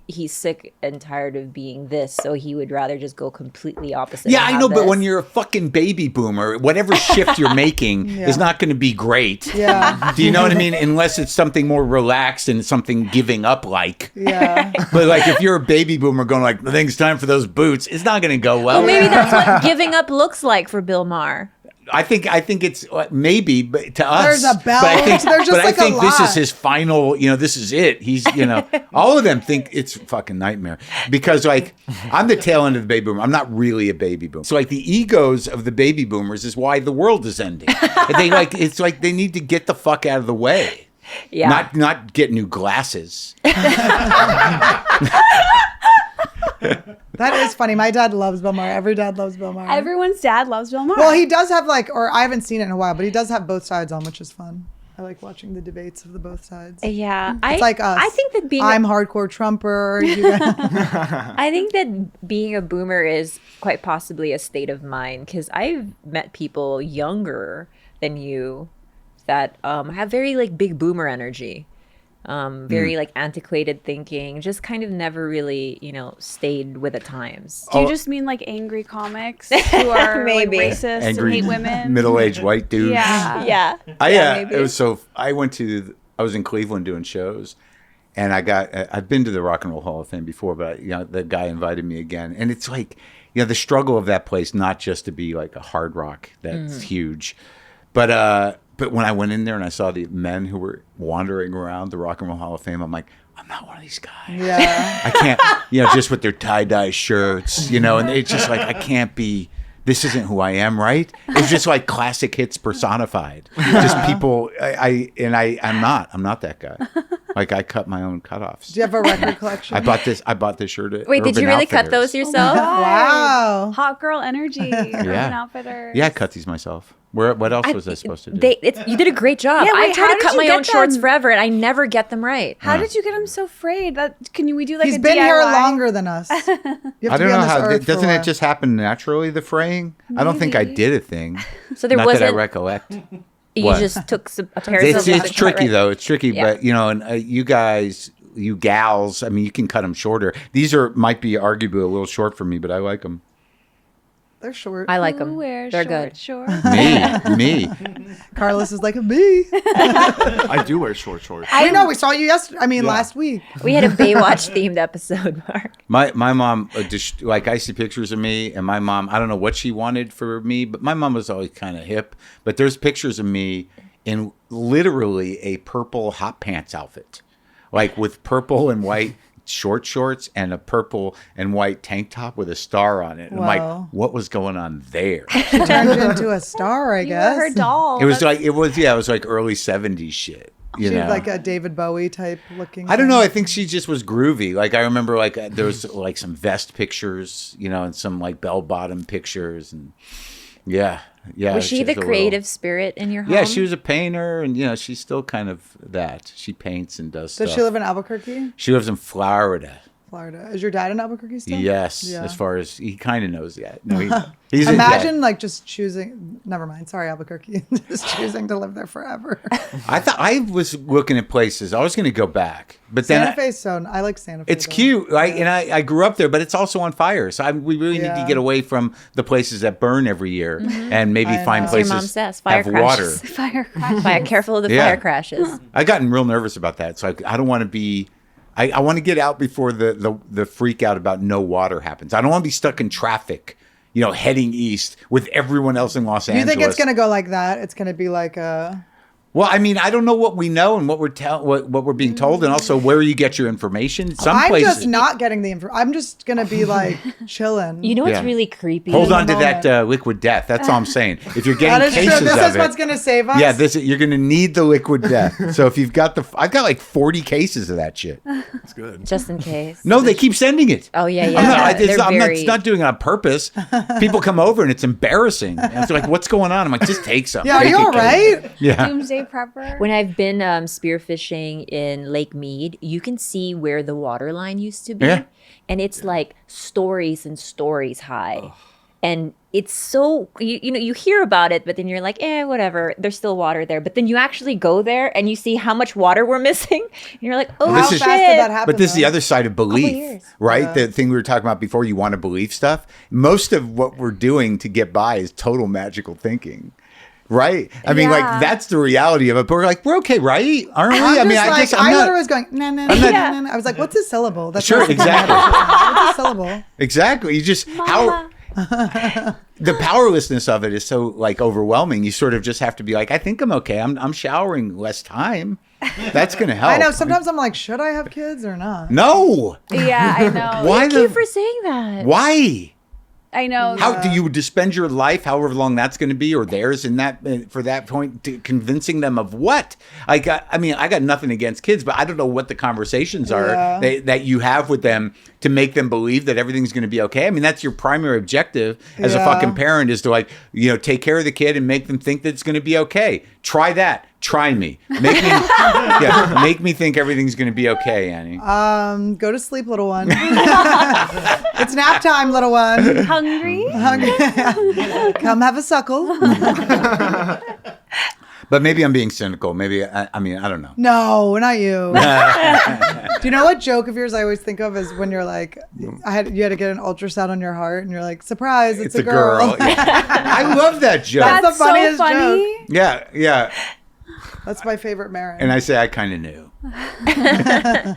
He's sick and tired of being this, so he would rather just go completely opposite. Yeah, and I have know, but this. when you're a fucking baby boomer, whatever shift you're making is not going to be great. Yeah. Do you know what I mean? Unless it's something more relaxed and something giving up like. Yeah. But like if you're a baby boomer going like, I think it's time for those boots, it's not going to go well. Well, maybe that's what giving up looks like for Bill Maher. I think it's maybe, but to us, There's a belt. But I think, There's just but like a I think this lot. is his final. This is it. He's, all of them think it's a fucking nightmare because like I'm the tail end of the baby boomer. I'm not really a baby boomer. So like the egos of the baby boomers is why the world is ending. It's like they need to get the fuck out of the way. Yeah. Not get new glasses. That is funny. My dad loves Bill Maher. Every dad loves Bill Maher. Everyone's dad loves Bill Maher. Well, he does have or I haven't seen it in a while, but he does have both sides on, which is fun. I like watching the debates of the both sides. Yeah, It's like us. I think that I'm hardcore Trumper. I think that being a boomer is quite possibly a state of mind, because I've met people younger than you that have very like big boomer energy, very like antiquated thinking, just kind of never really, stayed with the times. Do you just mean like angry comics who are like, Maybe. racist Angry and hate women? middle-aged white dudes. Yeah. Yeah. It was so. I was in Cleveland doing shows, and I've been to the Rock and Roll Hall of Fame before, but the guy invited me again, and it's like the struggle of that place, not just to be like a hard rock that's huge, but when I went in there and I saw the men who were wandering around the Rock and Roll Hall of Fame, I'm like, I'm not one of these guys. Yeah. I can't, just with their tie-dye shirts, and it's just like, I can't be, this isn't who I am, right? It's just like classic hits personified. Just people, I'm not that guy. Like I cut my own cutoffs. Do you have a record collection? I bought this shirt at Wait, did you Urban really cut Outfitters. those yourself? Wow. Hot girl energy. Urban Outfitters. Yeah, I cut these myself. What else was I supposed to do? You did a great job. Yeah, I wait, try how to did cut you my get own shorts them? forever, and I never get them right. How did you get them so frayed? We do like He's a been DIY? here longer than us. You have I to don't be on know this how. earth for a Doesn't it while. just happen naturally, the fraying? I don't think I Maybe. did a thing. So there Not that I wasn't. recollect. You What? just took a pair of scissors. It's and cut tricky right. though. It's tricky, Yeah. but and you guys, you gals, I mean, you can cut them shorter. These might be arguably a little short for me, but I like them. They're short. I like Who them. wears They're short good. shorts? Me. Carlos is like a bee. I do wear short shorts. I know. We saw you yesterday. Last week. We had a Baywatch themed episode, Mark. My mom, I see pictures of me, and my mom, I don't know what she wanted for me, but my mom was always kind of hip. But there's pictures of me in literally a purple hot pants outfit, like with purple and white short shorts and a purple and white tank top with a star on it. And I'm like, Wow. what was going on there? She turned you into a star, I You guess. were her doll. It was like early 70s shit. You She know? was like a David Bowie type looking. I don't thing. know. I think she just was groovy. Like I remember, there was like some vest pictures, and some like bell bottom pictures, and yeah. Was she the a creative spirit in your home? Yeah, she was a painter, and she's still kind of that. She paints and does stuff. Does she live in Albuquerque, She lives in Florida. Florida? Is your dad in Albuquerque still? Yes, Yeah. as far as he kind of knows that. No, he's Imagine like just choosing. Never mind. Sorry, Albuquerque. Just choosing to live there forever. I thought I was looking at places. I was going to go back, but then Santa Fe's I like Santa Fe. it's though. cute, right? And I grew up there, but it's also on fire. So we really need to Yeah. get away from the places that burn every year, and maybe I find know. As your places mom says, have fire water. crashes. Fire crash. Fire, careful of the Yeah. fire crashes. I gotten real nervous about that. So I don't want to be. I want to get out before the freak out about no water happens. I don't want to be stuck in traffic, heading east with everyone else in Los Do Angeles. you think it's gonna go like that? It's gonna be like a. Well, I mean, I don't know what we know and what we're being told, and also where you get your information. Some I'm places. just not getting the info. I'm just gonna be like chilling. You know what's Yeah. really creepy? Hold in on the to that moment. liquid death. That's all I'm saying. If you're getting that is cases true. This of is it, what's gonna save us. yeah, you're gonna need the liquid death. So if you've got I've got like 40 cases of that shit. It's good. Just in case. No, they keep sending it. Oh yeah, I'm yeah. not, They're I'm very- not doing it on purpose. People come over and it's embarrassing. And it's like, what's going on? I'm like, just take some. Yeah, are Take you it, all kid. right? Yeah. Doomsday prepper. When I've been spearfishing in Lake Mead, you can see where the water line used to be. Yeah. And it's like stories and stories high. And it's so, you hear about it, but then you're like, whatever. There's still water there. But then you actually go there and you see how much water we're missing. And you're like, oh, How This fast is- did that happen? But this is the though? other side of belief, years. right? The thing we were talking about before, you want to believe stuff. Most of what we're doing to get by is total magical thinking. Right? I mean, like, Yeah. that's the reality of it. But we're like, we're okay, right? Aren't we? I'm I mean, just like, I'm I not. literally was going, no, no, no, not- no, no. I was like, what's a syllable? That's Sure, what I was thinking. exactly. What's a syllable? Exactly. You just, how. The powerlessness of it is so like overwhelming. You sort of just have to be like, I think I'm okay. I'm showering less time. That's gonna help. I know. Sometimes I'm like, should I have kids or not? No. Yeah, I know. Why Thank you the? for saying that. Why? I know. How do you spend your life, however long that's going to be, or theirs, in that for that point, to convincing them of what? I got nothing against kids, but I don't know what the conversations are that you have with them to make them believe that everything's going to be okay. I mean, that's your primary objective as a fucking parent, is to, like, you know, take care of the kid and make them think that it's going to be okay. Try that. Try me. Make me think everything's going to be okay, Annie. Go to sleep, little one. It's nap time, little one. Hungry? Come have a suckle. But maybe I'm being cynical. Maybe, I mean, I don't know. No, not you. Do you know what joke of yours I always think of is when you're like, you had to get an ultrasound on your heart, and you're like, surprise, it's a girl. I love that joke. That's the funniest so funny. joke. Yeah. That's my favorite Maron. And I say, I kind of knew. I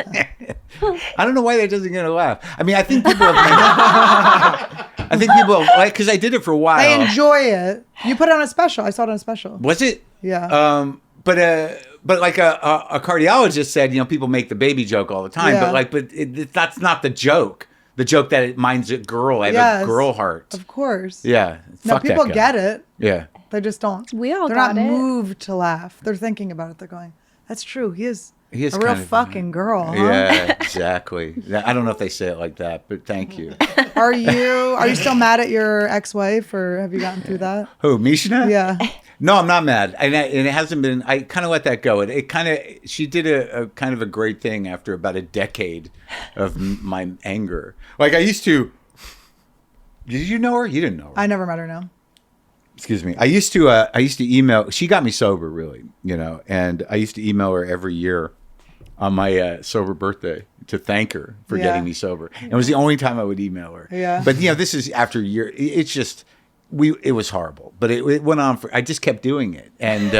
don't know why that doesn't get a laugh. I mean, I think people like, because I did it for a while. They enjoy it. You put it on a special. I saw it on a special. Was it? Yeah. But like a cardiologist said, you know, people make the baby joke all the time, but that's not the joke. The joke that it mine's a girl. I have a girl heart. Of course. Yeah. No, Fuck people that guy. get it. Yeah. They just don't. We all They're got not it. moved to laugh. They're thinking about it. They're going, that's true. He is a real kind of fucking girl. Huh? Yeah, exactly. I don't know if they say it like that, but thank you. Are you still mad at your ex-wife, or have you gotten through that? Who, Mishna? Yeah. No, I'm not mad, and it hasn't been. I kind of let that go. She did a kind of a great thing after about a decade of my anger. Like, I used to. Did you know her? You didn't know her. I never met her, no. Excuse me. I used to email. She got me sober, really, you know, and I used to email her every year on my sober birthday to thank her for getting me sober. And it was the only time I would email her. Yeah. But, you know, this is after a year. It's just, it was horrible. But it went on I just kept doing it. And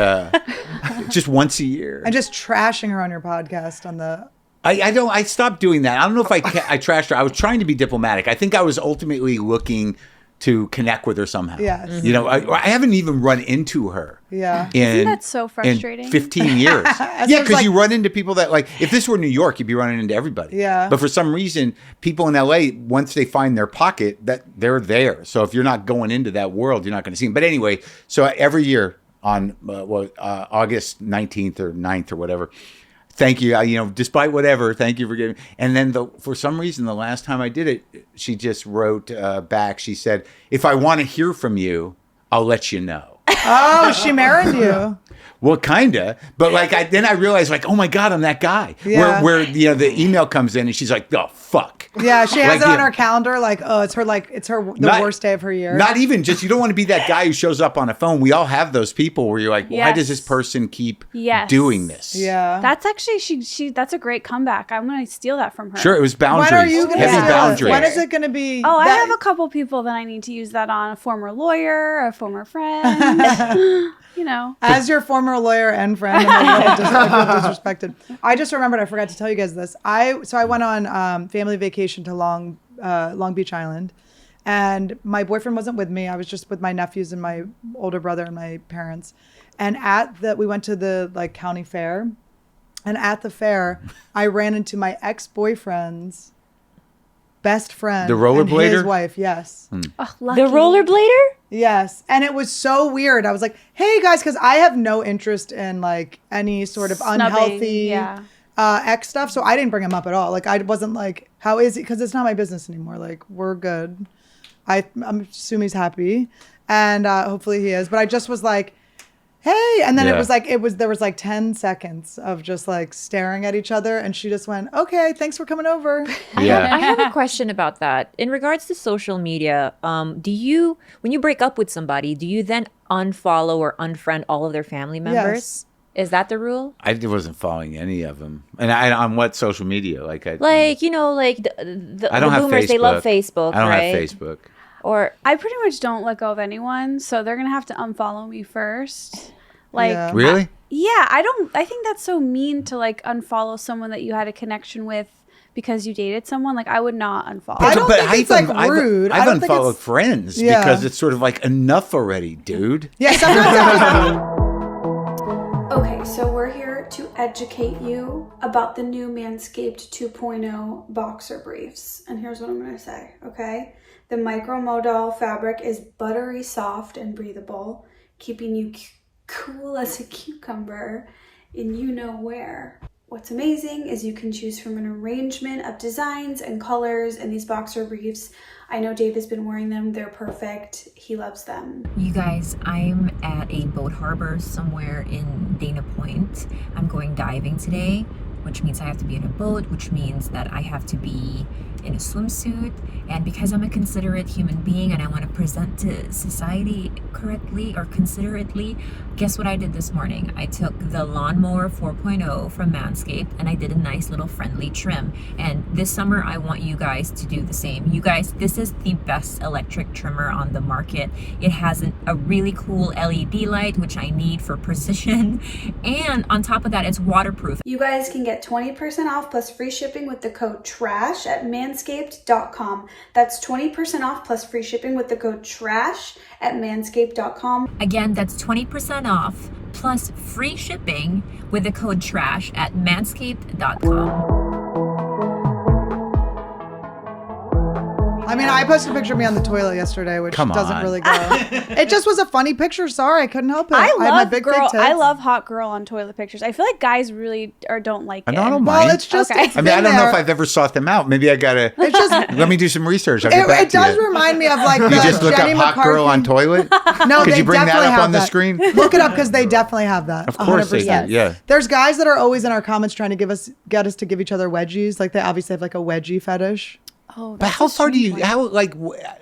just once a year. And just trashing her on your podcast on the... I stopped doing that. I don't know if I trashed her. I was trying to be diplomatic. I think I was ultimately looking to connect with her somehow. Yes. You know, I haven't even run into her. Yeah. Isn't that so frustrating? In 15 years. Yeah, because you run into people that, like, if this were New York, you'd be running into everybody. Yeah. But for some reason, people in LA, once they find their pocket, that they're there. So if you're not going into that world, you're not going to see them. But anyway, so every year on August 19th or 9th or whatever, thank you. You know, despite whatever, thank you for giving. And then for some reason, the last time I did it, she just wrote back. She said, if I want to hear from you, I'll let you know. Oh, she married you. Well, kinda, but like then I realized, like, oh my God, I'm that guy. Yeah. Where you know, the email comes in and she's like, oh fuck. Yeah, she has Like, it on her calendar. Like, oh, it's the worst day of her year. Not even just, you don't want to be that guy who shows up on a phone. We all have those people where you're like, why does this person keep doing this? Yeah, that's actually she. That's a great comeback. I'm gonna steal that from her. Sure, it was boundaries. When are you gonna heavy steal it? boundaries. When is it gonna be? Oh, I have a couple people that I need to use that on. A former lawyer, a former friend. You know, as your former lawyer and friend, I feel disrespected. I just remembered, I forgot to tell you guys this. I went on family vacation to Long Beach Island, and my boyfriend wasn't with me. I was just with my nephews and my older brother and my parents. And we went to the like county fair, and at the fair, I ran into my ex-boyfriend's best friend, the rollerblader, and his wife. Yes. Oh, lucky. The rollerblader? Yes. And it was so weird. I was like, hey guys, because I have no interest in like any sort of unhealthy ex stuff. So I didn't bring him up at all. Like, I wasn't like, how is he? Because it's not my business anymore. Like, we're good. I'm assuming he's happy. And hopefully he is. But I just was like, hey. And then there was like 10 seconds of just like staring at each other. And she just went, okay, thanks for coming over. Yeah. I have a question about that. In regards to social media, when you break up with somebody, do you then unfollow or unfriend all of their family members? Yes. Is that the rule? I wasn't following any of them. And on what social media? Like the boomers, Facebook. they love Facebook, I don't right? have Facebook. Or I pretty much don't let go of anyone, so they're gonna have to unfollow me first. Like, Yeah. Really? I think that's so mean to like unfollow someone that you had a connection with because you dated someone. Like, I would not unfollow. I don't think it's like rude. I I've don't think unfollowed it's- friends Yeah. because it's sort of like enough already, dude. Yeah, sometimes Okay, so we're here to educate you about the new Manscaped 2.0 boxer briefs. And here's what I'm going to say, okay? The micromodal fabric is buttery soft and breathable, keeping you cool as a cucumber in you know where. What's amazing is you can choose from an arrangement of designs and colors in these boxer briefs. I know Dave has been wearing them. They're perfect. He loves them. You guys, I'm at a boat harbor somewhere in Dana Point. I'm going diving today, which means I have to be in a boat, which means that I have to be in a swimsuit. And because I'm a considerate human being and I want to present to society correctly or considerately, guess what I did this morning? I took the Lawnmower 4.0 from Manscaped and I did a nice little friendly trim. And this summer, I want you guys to do the same. You guys, this is the best electric trimmer on the market. It has a really cool LED light, which I need for precision. And on top of that, it's waterproof. You guys can get 20% off plus free shipping with the code TRASH at manscaped.com. That's 20% off plus free shipping with the code TRASH at manscaped.com. Again, that's 20% off plus free shipping with the code TRASH at manscaped.com. I mean, I posted a picture of me on the toilet yesterday, which Come doesn't on. really go. It just was a funny picture. Sorry, I couldn't help it. I had my love big girl. fake tits. I love hot girl on toilet pictures. I feel like guys really don't like it. I don't Well, mind. it's just. Okay. It's I mean, I been don't know there. if I've ever sought them out. Maybe I gotta. It's just. Let me do some research. I'll get back It to does you. remind me of like You the just look Jenny up hot McCarthy. girl on toilet. No, Could they you bring that definitely up have on the that. screen? Look it up because they definitely have that. Of course they do. 100%. Yeah. There's guys that are always in our comments trying to get us to give each other wedgies. Like they obviously have like a wedgie fetish. Oh, But that's how a far do strange you? one. How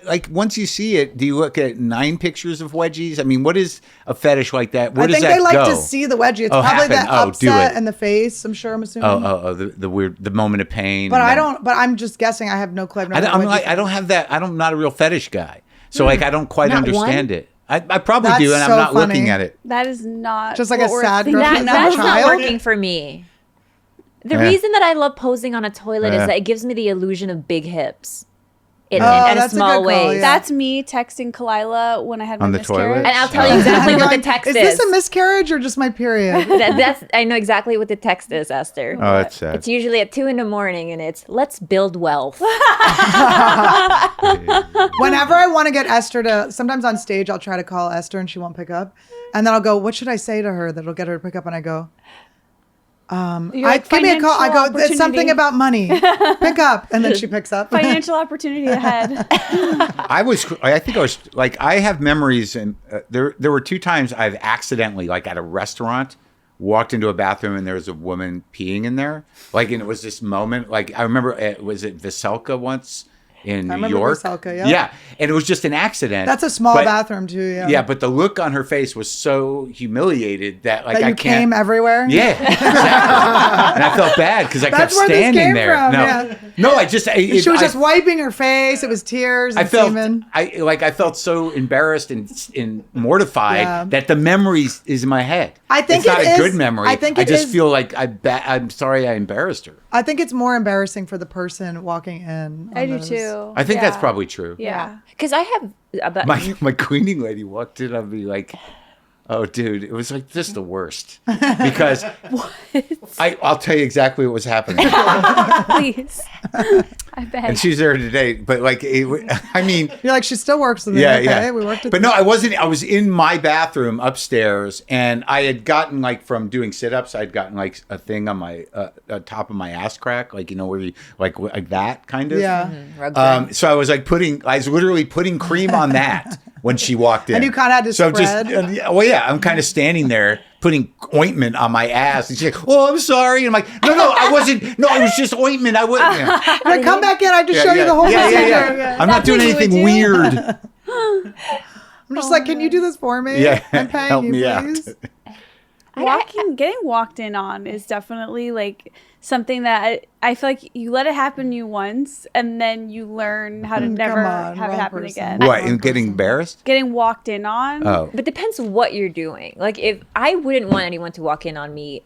like once you see it, do you look at 9 pictures of wedgies? I mean, what is a fetish like that? Where I does think that they like go? to see the wedgie. It's Oh, probably happen. the Oh, do upset it. and the face. I'm sure. I'm assuming. The weird, the moment of pain. But and I then- don't. But I'm just guessing. I have no clue. I've never I'm wedgie like, I don't have that. I'm not a real fetish guy, so like I don't quite Not understand one? it. I probably That's do, and so I'm not funny. looking at it. That is not Just like what a we're sad thinking. girl. That, Not that's a not child? working for me. The Yeah. reason that I love posing on a toilet Yeah. is that it gives me the illusion of big hips in Oh, a that's a small good call, way. yeah. That's me texting Khalyla when I had my On the miscarriage. toilet? And I'll tell you exactly what the text Is this a miscarriage or just my period? That's I know exactly what the text is, Esther. Oh, that's sad. It's usually at 2 a.m. and it's let's build wealth. Whenever I want to get Esther to, sometimes on stage I'll try to call Esther and she won't pick up, and then I'll go, "What should I say to her that'll get her to pick up?" And I go, You're like, "Give me a call." I go, "Financial "It's something opportunity. about money. Pick up," and then she picks up. Financial opportunity ahead. I think I was like, I have memories, and there were 2 times I've accidentally, like at a restaurant, walked into a bathroom and there was a woman peeing in there. Like, and it was this moment. Like, I remember, was it Veselka once in New remember York? Veselka, yeah. Yeah, and it was just an accident. That's a small But- bathroom too. Yeah. Yeah, but the look on her face was so humiliated that like That I you can't. came everywhere. Yeah, exactly. And I felt bad because I That's kept where this standing came there. from, No, yeah. no, I just She was just wiping her face. It was tears and I felt semen. I felt so embarrassed and mortified Yeah. that the memory is in my head. I think it's not it a is- good memory. I think I it just is- feel like I'm sorry I embarrassed her. I think it's more embarrassing for the person walking in. I on do those. too. I think Yeah. that's probably true. Yeah. Because I have about My cleaning lady walked in. I'd be like, "Oh, dude, it was like just the worst." Because I'll tell you exactly what was happening. Please. I beg. And she's there today, but like, I mean, You're like, she still works with me. yeah, Okay, yeah. we worked. But no, I wasn't. I was in my bathroom upstairs, and I had gotten like from doing sit-ups, I'd gotten like a thing on my top of my ass crack, like where you like that kind of. Yeah. rug burn. So I was like I was literally putting cream on that when she walked in. And you kinda had to so I'm spread. I'm kind of standing there putting ointment on my ass, and she's like, "Oh, I'm sorry." And I'm like, "No, I wasn't. No, it was just ointment. I wasn't." Yeah. Like, come back in. I have to show you the whole procedure. I'm not doing what you would anything do? weird. I'm just like, can you do this for me? Yeah, I'm paying help you, me out. please. Getting walked in on is definitely like something that I feel like you let it happen you once and then you learn how to never on, have it wrong happen person. again. What? And getting embarrassed? Getting walked in on. Oh. But depends what you're doing. Like if I wouldn't want anyone to walk in on me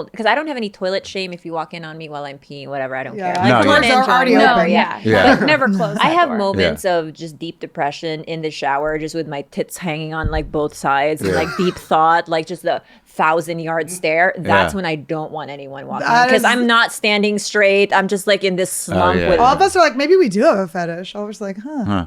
because I don't have any toilet shame if you walk in on me while I'm peeing, whatever. I don't care. Yeah. Like, No, Doors yeah. are already No, open. yeah. Yeah. But never close. I that have door. moments of just deep depression in the shower, just with my tits hanging on like both sides, and like deep thought, like just the 1,000-yard stare. That's Yeah. when I don't want anyone walking That because is- I'm not standing straight. I'm just like in this slump yeah. with All of us are like, maybe we do have a fetish. All of us are like, huh.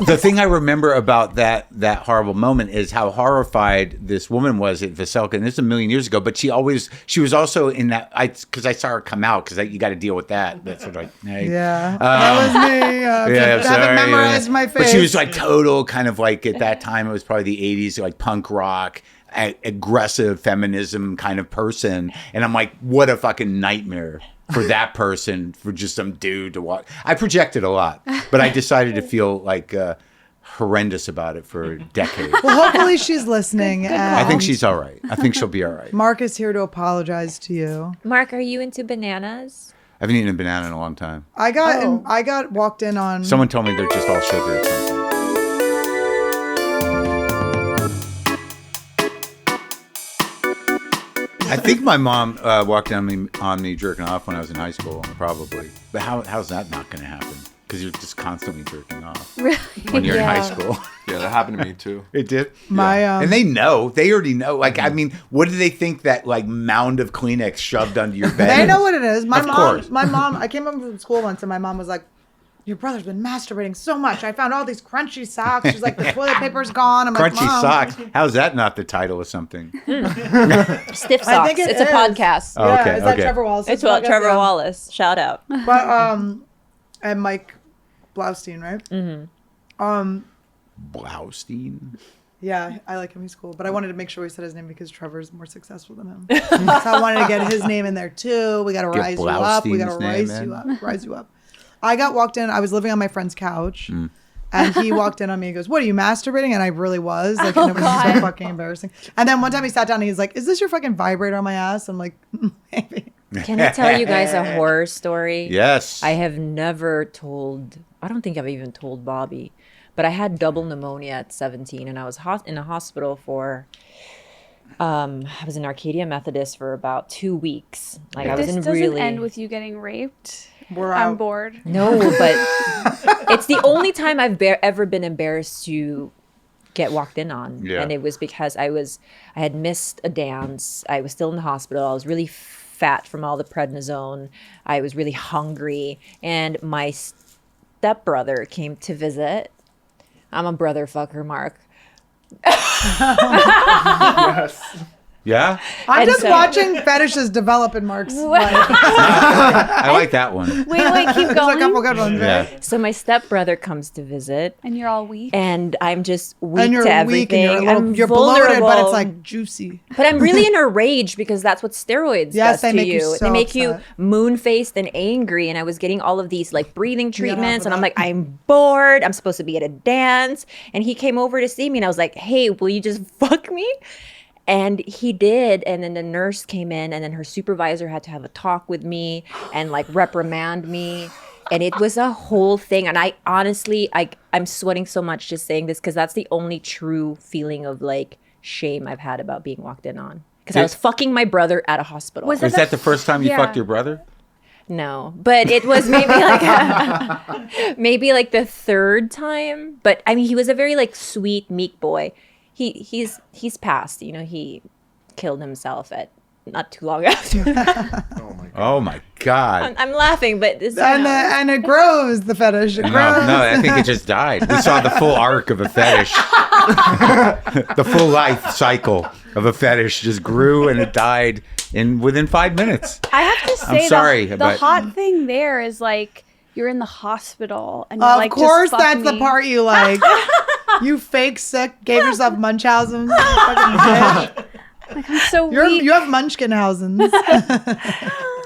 The thing I remember about that horrible moment is how horrified this woman was at Veselka, and this is a million years ago. But she was also in that because I saw her come out because you got to deal with that. That's sort of like, hey. Yeah. That was me. I'm Haven't sorry, memorized my face. But she was like total kind of like at that time it was probably the 80s, like punk rock, aggressive feminism kind of person, and I'm like, what a fucking nightmare for that person, for just some dude to walk. I projected a lot, but I decided to feel like horrendous about it for decades. Well, hopefully she's listening. and I think she's all right. I think she'll be all right. Mark is here to apologize to you. Mark, are you into bananas? I haven't eaten a banana in a long time. I got walked in on. Someone told me they're just all sugar or something. I think my mom walked on me jerking off when I was in high school, probably. But how's that not going to happen? Because you're just constantly jerking off Really? when you're in high school. Yeah, that happened to me too. It did. My And they know. They already know. Like, I mean, what do they think that like mound of Kleenex shoved under your bed? They know what it is. Of course. My mom. I came home from school once, and my mom was like, "Your brother's been masturbating so much. I found all these crunchy socks." She's like, "The toilet paper's gone." I'm like, Crunchy "Mom." socks. How's that not the title of something? Stiff I socks. think it It's a is. podcast. Oh, Yeah, okay, is that okay. Trevor Wallace? It's about Trevor Wallace. Shout out. But and Mike Blaustein, right? Mm-hmm. Blaustein. Yeah, I like him. He's cool. But I wanted to make sure we said his name because Trevor's more successful than him. So I wanted to get his name in there too. We got to Get rise you up. We got to Blaustein's name rise in. you up. Rise you up. I got walked in. I was living on my friend's couch. And he walked in on me and goes, "What, are you masturbating?" And I really was. Like, and it was so fucking embarrassing. And then one time he sat down and he's like, "Is this your fucking vibrator on my ass?" I'm like, "Maybe." Can I tell you guys a horror story? Yes. I have never told, I don't think I've even told Bobby, but I had double pneumonia at 17 and I was in a hospital for, I was in Arcadia Methodist for about 2 weeks. Like I was This in doesn't really... end with you getting raped. We're I'm out. bored. No, but it's the only time I've ever been embarrassed to get walked in on. Yeah. And it was because I had missed a dance. I was still in the hospital. I was really fat from all the prednisone. I was really hungry. And my stepbrother came to visit. I'm a brother fucker, Mark. Yeah. I'm And just so- watching fetishes develop in Mark's life. I like that one. Wait, keep There's a going. couple good ones. Yeah. Right? So my stepbrother comes to visit. And you're all weak. And I'm just weak And you're to weak everything. and you're, I'm you're bloated, but vulnerable. it's like juicy. But I'm really in a rage because that's what steroids Yes, does they to make you so they make you upset. moon-faced and angry. And I was getting all of these like breathing You got treatments, half and of I'm that. like, I'm bored. I'm supposed to be at a dance. And he came over to see me, and I was like, hey, will you just fuck me? And he did. And then the nurse came in, and then her supervisor had to have a talk with me and like reprimand me. And it was a whole thing. And I honestly, I'm sweating so much just saying this because that's the only true feeling of like shame I've had about being walked in on. Because I was fucking my brother at a hospital. Was Was that the first time you Yeah. fucked your brother? No, but it was maybe like maybe like the third time. But I mean, he was a very like sweet, meek boy. He's passed. You know, he killed himself at not too long after. Oh my God. I'm laughing, but this. And it grows, the fetish. It No, grows. I think it just died. We saw the full arc of a fetish. The full life cycle of a fetish just grew and it died within 5 minutes. I have to say, sorry, the but- hot thing there is like you're in the hospital and you're Of like, course, just fuck that's the me. part you like. You fake sick, gave yourself Munchausen. You fucking bitch. Like, I'm so weak. You have Munchkinhausens.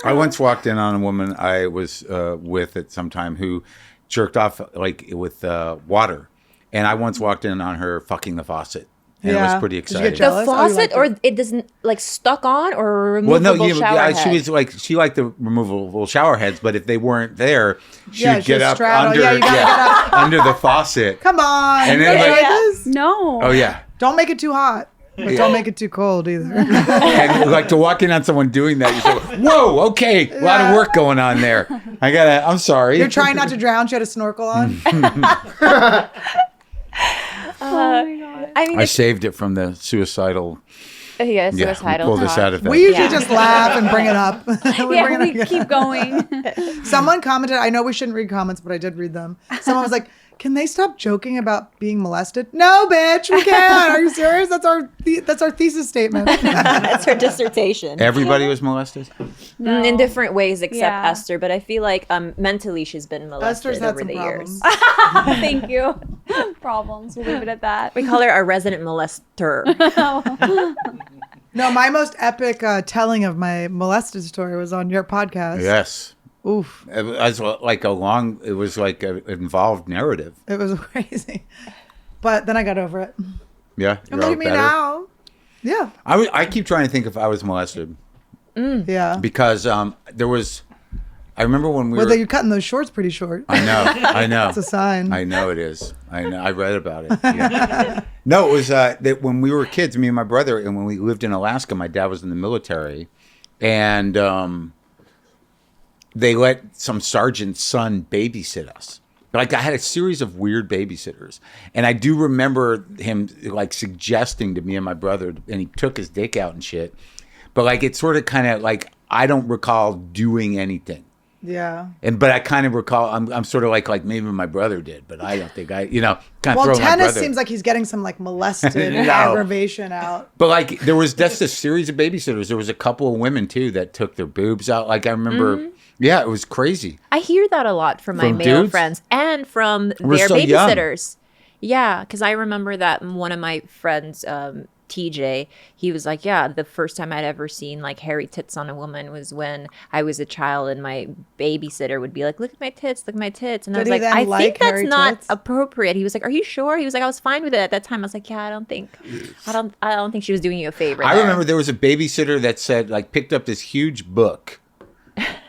I once walked in on a woman I was with at some time who jerked off like with water. And I once walked in on her fucking the faucet. And it was pretty Did you get exciting. jealous? the Oh, you faucet, liked or it? it doesn't like stuck on, or Well, removable no, shower head? she was like she liked the removable shower heads, but if they weren't there, she'd Yeah, get she'd up straddle. under Yeah, you gotta get up. under the faucet. Come on. And You then, guys like- like this? No. Oh yeah, Don't make it too hot. But don't make it too cold either. And like to walk in on someone doing that, you say, whoa, okay, a lot of work going on there. I'm sorry. You're trying not to drown. She had a snorkel on. Oh my God. I mean, I saved it from the suicidal. yeah, We suicidal pulled this talk. out of that. We usually just laugh and bring it up. We keep going. Someone commented, I know we shouldn't read comments, but I did read them. Someone was like, can they stop joking about being molested? No, bitch, we can't. Are you serious? That's our thesis statement. That's her dissertation. Everybody was molested? In different ways, except Yeah. Esther. But I feel like mentally she's been molested Esther's had over some the problems. years. Thank you. Problems. We'll leave it at that. We call her our resident molester. No, my most epic telling of my molested story was on your podcast. Yes. Oof. It was like an involved narrative. It was crazy. But then I got over it. Yeah. And look at me now. Yeah. I keep trying to think if I was molested Yeah. because there was, I remember when we Well, were. you're cutting those shorts pretty short. I know. It's a sign. I know it is. I know. I read about it. Yeah. No, it was that when we were kids, me and my brother, and when we lived in Alaska, my dad was in the military, and they let some sergeant's son babysit us. Like I had a series of weird babysitters, and I do remember him like suggesting to me and my brother, and he took his dick out and shit. But like it's sort of kind of like I don't recall doing anything. Yeah. But I kind of recall, I'm sort of like maybe my brother did, but I don't think kind of Well, throw my tennis brother. seems like he's getting some like molested No. aggravation out. But like there was just a series of babysitters. There was a couple of women too that took their boobs out. Like I remember, yeah, it was crazy. I hear that a lot from my From male dudes? friends and from We're their so young. babysitters. Yeah, because I remember that one of my friends, TJ, he was like, yeah, the first time I'd ever seen like hairy tits on a woman was when I was a child, and my babysitter would be like, look at my tits, look at my tits. And I Did was he like, then I like think that's hairy not tits? appropriate. He was like, are you sure? He was like, I was fine with it at that time. I was like, yeah, I don't think she was doing you a favor. I there. remember there was a babysitter that said like picked up this huge book.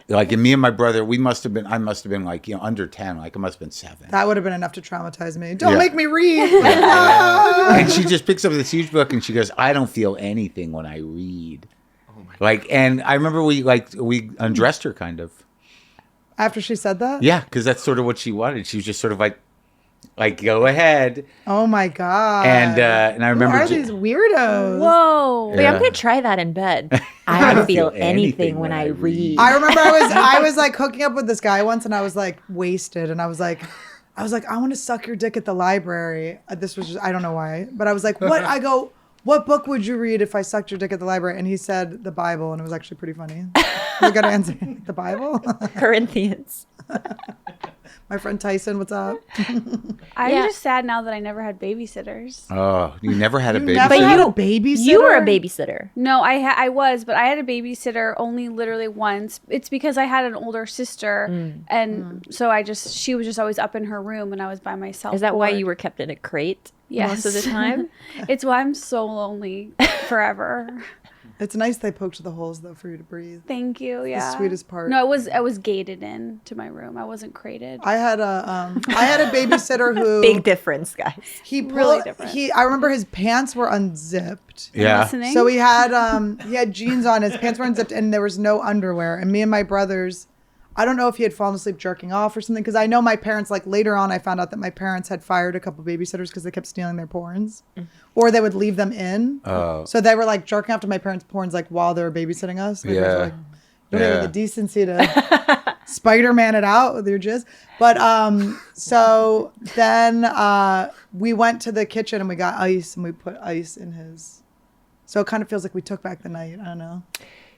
Like, and me and my brother, I must have been like, under 10, like I must have been 7. That would have been enough to traumatize me. Don't Yeah. make me read. And she just picks up this huge book and she goes, I don't feel anything when I read. Like, and I remember we undressed her kind of. After she said that? Yeah, because that's sort of what she wanted. She was just sort of like go ahead. Oh my God. And I remember Who are these weirdos? Whoa. Wait, I'm Yeah. gonna try that in bed. I don't feel anything when I read. I remember I was like hooking up with this guy once, and I was like wasted, and I was like, I want to suck your dick at the library. This was just, I don't know why, but I was like, what? I go, what book would you read if I sucked your dick at the library? And he said the Bible, and it was actually pretty funny. I got to answer the Bible. Corinthians. My friend Tyson, what's up? I'm Yeah. just sad now that I never had babysitters. Oh, you never had a baby. Never had a babysitter? You were a babysitter. No, I was, but I had a babysitter only literally once. It's because I had an older sister, and so she was just always up in her room, and I was by myself. Is that why bored. you were kept in a crate Yes. most of the time? It's why I'm so lonely forever. It's nice they poked the holes though for you to breathe. Thank you. Yeah. The sweetest part. No, I was gated in to my room. I wasn't crated. I had a babysitter who Big difference, guys. he pulled, Really different. I remember his pants were unzipped. Yeah. Listening. So he had jeans on, his pants were unzipped, and there was no underwear. And me and my brothers, I don't know if he had fallen asleep jerking off or something, because I know my parents, like later on I found out that my parents had fired a couple babysitters because they kept stealing their porns. Or they would leave them in. Oh. So they were like jerking off to my parents' porns like while they were babysitting us. My parents were Yeah. like, you don't Yeah. have the decency to Spider-Man it out with your jizz. But so then we went to the kitchen and we got ice and we put ice in his. So it kind of feels like we took back the night. I don't know.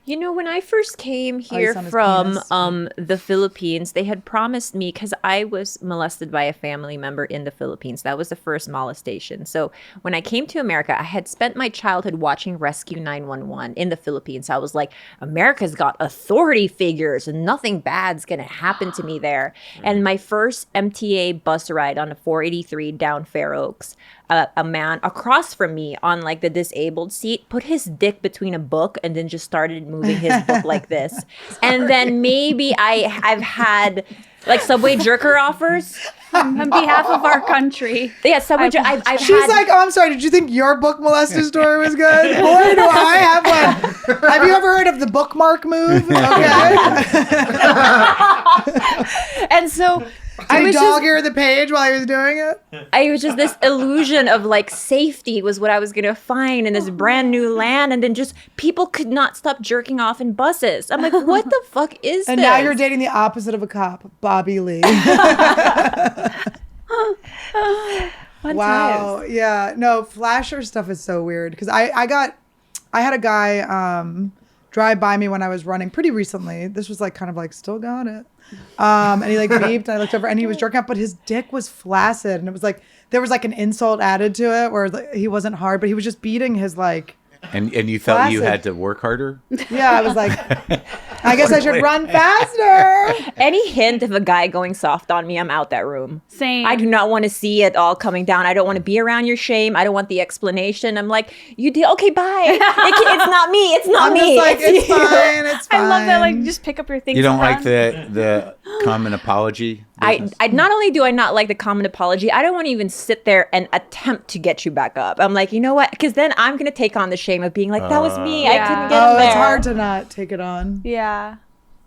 You know, when I first came here Ice on his from penis. the Philippines, they had promised me, because I was molested by a family member in the Philippines. That was the first molestation. So when I came to America, I had spent my childhood watching Rescue 911 in the Philippines. I was like, America's got authority figures and nothing bad's going to happen to me there. And my first MTA bus ride on a 483 down Fair Oaks, a man across from me on like the disabled seat put his dick between a book and then just started moving his book like this. And then maybe I've had like Subway jerker offers. On behalf of our country. Yeah, Subway jerker. She's like, oh, I'm sorry. Did you think your book molester story was good? Boy, do I have one. Have you ever heard of the bookmark move? Okay. And so Did he dog ear the page while he was doing it? I was just this illusion of like safety was what I was gonna find in this brand new land, and then just people could not stop jerking off in buses. I'm like, what the fuck is this? And now you're dating the opposite of a cop, Bobby Lee. Wow. Times. Yeah. No, flasher stuff is so weird because I had a guy drive by me when I was running pretty recently. This was like kind of like still got it. And he like beeped and I looked over and he was jerking off, but his dick was flaccid and it was like there was like an insult added to it where like, he wasn't hard, but he was just beating his like. And you felt you had to work harder? Yeah, I was like, I guess I should run faster. Any hint of a guy going soft on me, I'm out that room. Same. I do not want to see it all coming down. I don't want to be around your shame. I don't want the explanation. I'm like, you did okay, bye. It's not me. It's not I'm me. just like, it's fine. It's fine. I love that. Like, just pick up your things. You don't like around. the common apology? I not only do I not like the common apology, I don't want to even sit there and attempt to get you back up. I'm like, you know what? Because then I'm gonna take on the shame of being like, that was me. I couldn't get him there. It's hard to not take it on. Yeah.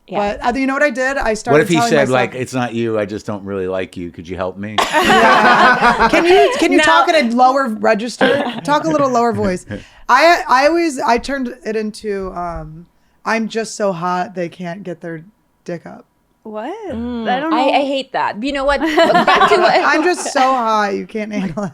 But you know what I did? I started. What if he telling said myself, like, it's not you, I just don't really like you. Could you help me? Can you talk in a lower register? Talk a little lower voice. I turned it into I'm just so hot they can't get their dick up. What? I don't know. I hate that. You know what? Back to what I'm just so hot you can't handle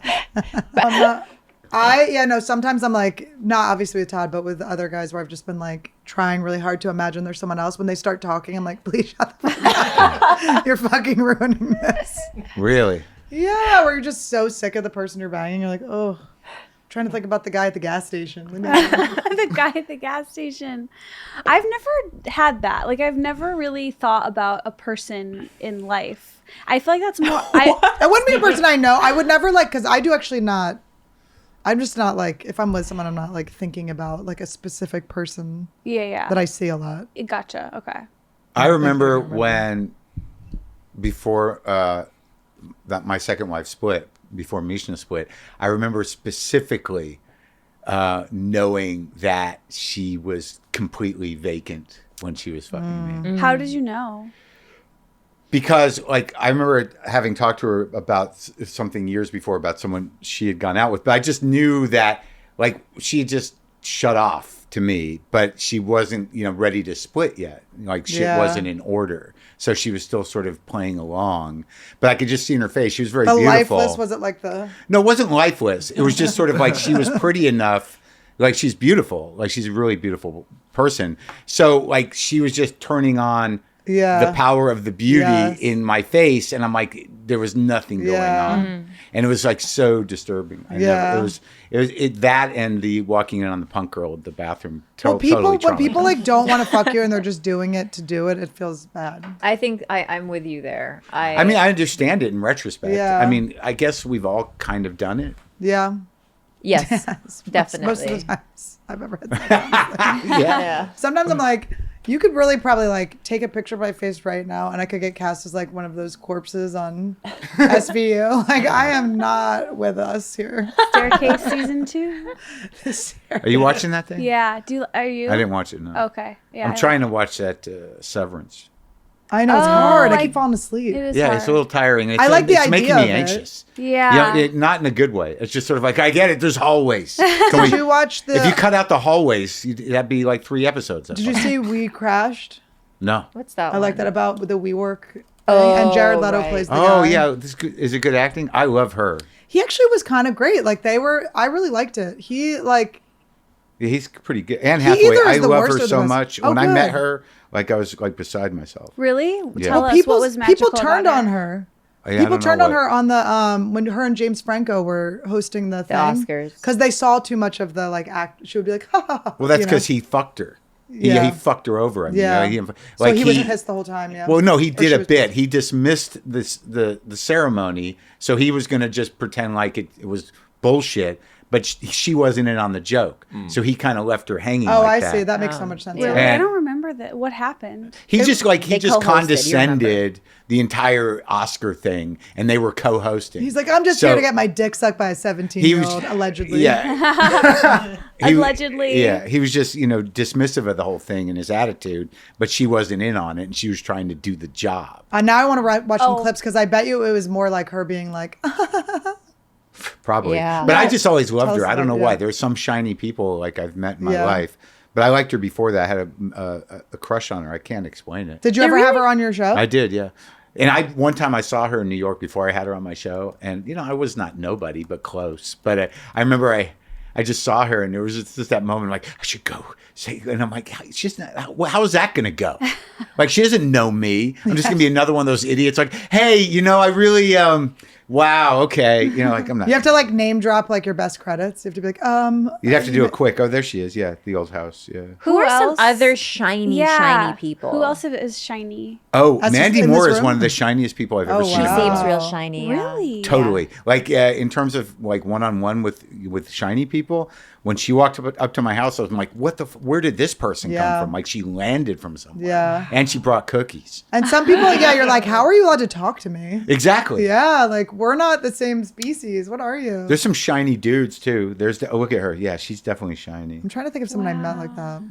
it. Sometimes I'm like, not obviously with Todd, but with other guys where I've just been like trying really hard to imagine there's someone else. When they start talking, I'm like, please shut the fuck up. You're fucking ruining this. Really? Yeah, where you're just so sick of the person you're banging. You're like, oh, trying to think about the guy at the gas station. The guy at the gas station. I've never had that. Like, I've never really thought about a person in life. I feel like that's more. It wouldn't be a person I know. I would never like, because I do actually not. I'm just not like, if I'm with someone, I'm not like thinking about like a specific person. Yeah. That I see a lot. Gotcha. Okay. I remember when, before that my second wife split, before Mishna split, I remember specifically knowing that she was completely vacant when she was fucking me. How did you know? Because like I remember having talked to her about something years before about someone she had gone out with, but I just knew that like she had just shut off to me, but she wasn't, ready to split yet. Like shit wasn't in order. So she was still sort of playing along, but I could just see in her face. She was very beautiful. Lifeless, was it like the? No, it wasn't lifeless. It was just sort of like she was pretty enough. Like she's beautiful. Like she's a really beautiful person. So like she was just turning on the power of the beauty in my face, and I'm like, there was nothing going on, and it was like so disturbing. It was that and the walking in on the punk girl at the bathroom. When people like don't want to fuck you and they're just doing it to do it, it feels bad. I think I'm with you there. I mean, I understand it in retrospect. Yeah. I mean, I guess we've all kind of done it. Yeah. Yes, definitely. Most of the times I've ever had that. Yeah. Sometimes I'm like, you could really probably like take a picture of my face right now and I could get cast as like one of those corpses on SVU. Like I am not with us here. Staircase season 2? Are you watching that thing? Yeah. Are you? I didn't watch it, no. Okay. Yeah. I'm trying to watch that Severance. I know, it's hard. I keep falling asleep. It is Yeah, hard. it's a little tiring. It's, I like the it's idea making of me it. anxious. Yeah. Not in a good way. It's just sort of like, I get it. There's hallways. Did you watch the? If you cut out the hallways, that'd be like 3 episodes. Did you see We Crashed? No. What's that? I like that about the WeWork thing. And Jared Leto plays the guy. Oh, yeah. Is it good acting? I love her. He actually was kind of great. Like I really liked it. He like. Yeah, he's pretty good. And He Hathaway, either is I the love worst her or the so best. much. Oh, When I met good. her, like I was like beside myself. Really? Yeah. Tell us what was magical people turned about on it. her. Yeah, People turned on her on the when her and James Franco were hosting the thing, Oscars. because they saw too much of the like act. She would be like, ha ha ha. Well, that's because he fucked her. Yeah. He fucked her over. I mean, Yeah. like he was pissed the whole time. Yeah. Well, no, he Or did she a was bit. pissed. He dismissed the ceremony, so he was going to just pretend like it was bullshit. But she wasn't in on the joke, so he kind of left her hanging. Oh, like I that. see. That makes so much sense. Wait, And- I don't remember that. What happened? He just they just co-hosted, you condescended the entire Oscar thing, and they were co-hosting. He's like, I'm just So- here to get my dick sucked by a 17-year-old, allegedly. Yeah. Allegedly. Yeah, he was just, dismissive of the whole thing and his attitude, but she wasn't in on it, and she was trying to do the job. Now I want to watch some Oh. clips because I bet you it was more like her being like, Probably. Yeah. But I just always loved Tell her. us I don't know about- why. yeah. There's some shiny people like I've met in my Yeah. life, but I liked her before that. I had a crush on her. I can't explain it. did you ever have her on your show? I did, yeah. And one time I saw her in New York before I had her on my show, and I was not nobody but close. But I remember I just saw her, and there was just that moment like I should go say, and I'm like, she's not. How is that gonna go? Like she doesn't know me. I'm just gonna be another one of those idiots. Like, hey, I really wow, okay, like I'm not. You have to like name drop like your best credits. You have to be like, You'd have to do it quick. Oh, there she is. Yeah, the old house. Yeah. Who are some else? other shiny people? Who else is shiny? Oh, That's Mandy in this Moore is room? one of the shiniest people I've ever Oh, seen. She in my seems life. real shiny. yeah. Really? Totally. Like in terms of like one-on-one with shiny people, when she walked up to my house, I was like, what where did this person Yeah. come from? Like she landed from somewhere. Yeah. And she brought cookies. and some people, you're like, how are you allowed to talk to me? Exactly. Yeah, like we're not the same species. What are you? There's some shiny dudes too. Look at her. Yeah, she's definitely shiny. I'm trying to think of someone I met like that.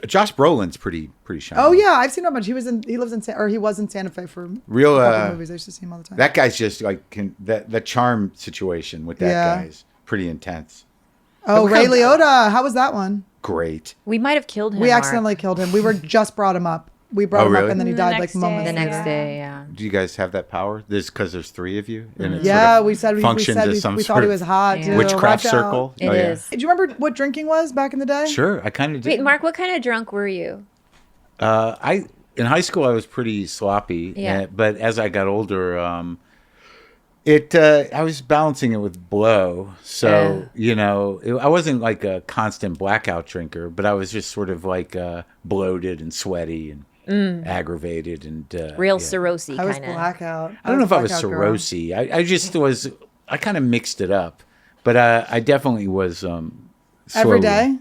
Josh Brolin's pretty shiny. Oh yeah, I've seen him a bunch. He was in Santa Fe for Real, a couple movies. I used to see him all the time. That guy's just like the charm situation with that Yeah. guy is pretty intense. Oh, Ray Liotta. How was that one? Great. We might have killed him. We Mark. accidentally killed him. We were just brought him up. We brought Oh, him up really? and then he The died like next moments day. The later. next day, yeah. Do you guys have that power? This because there's three of you, and it Yeah, sort of we said we functions said as some we sort thought he of was hot. Yeah. Too. witchcraft Watch out. circle. It Oh, yeah. is. Do you remember what drinking was back in the day? Sure, I kind of did. Wait, Mark, what kind of drunk were you? In high school I was pretty sloppy. Yeah. But as I got older, I was balancing it with blow. So I wasn't like a constant blackout drinker, but I was just sort of like bloated and sweaty and aggravated and Real yeah. cirrhosis I was kind of. blackout. I don't know if I was blackout girl. cirrhosis. I just was. I kind of mixed it up, but I definitely was. Every slowly. day?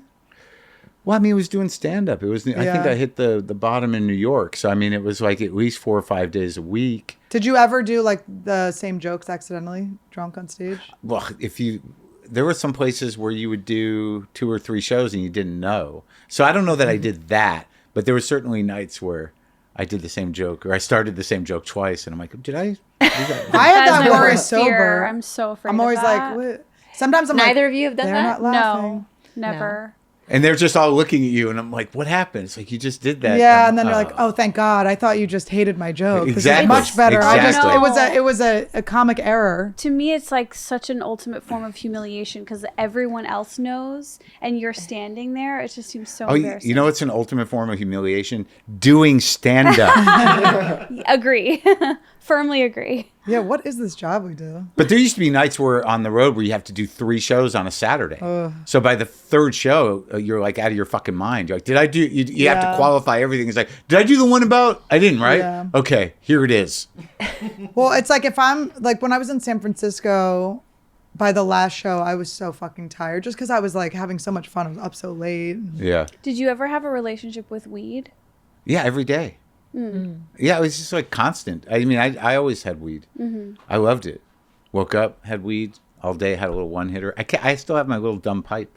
Well, I mean, I was doing stand up. I think Yeah. I hit the bottom in New York. So I mean, it was like at least 4 or 5 days a week. Did you ever do like the same jokes accidentally drunk on stage? Well, there were some places where you would do 2 or 3 shows and you didn't know. So I don't know that I did that, but there were certainly nights where I did the same joke or I started the same joke twice, and I'm like, did I? I had That's that my worry worst fear. sober. I'm so afraid. I'm always of that. like, what? Sometimes I'm like, Neither of you have done they're that? not laughing. No, never. And they're just all looking at you, and I'm like, what happened? It's like you just did that. Yeah, and then you're like, oh, thank God. I thought you just hated my joke. This Exactly. is much better. Exactly. It was a comic error. To me, it's like such an ultimate form of humiliation because everyone else knows and you're standing there. It just seems so Oh, embarrassing. you know it's an ultimate form of humiliation? Doing stand-up. Agree. Firmly agree. Yeah, what is this job we do? But there used to be nights where on the road where you have to do 3 shows on a Saturday. So by the 3rd show, you're like out of your fucking mind. You're like, did I do? You have to Yeah. qualify everything. It's like, did I do the one about? I didn't, right? Yeah. Okay, here it is. Well, it's like if I'm like when I was in San Francisco by the last show, I was so fucking tired just because I was like having so much fun. I was up so late. Yeah. Did you ever have a relationship with weed? Yeah, every day. Yeah, it was just like constant. I mean, I always had weed. I loved it. Woke up, had weed all day, had a little one-hitter. I still have my little dumb pipe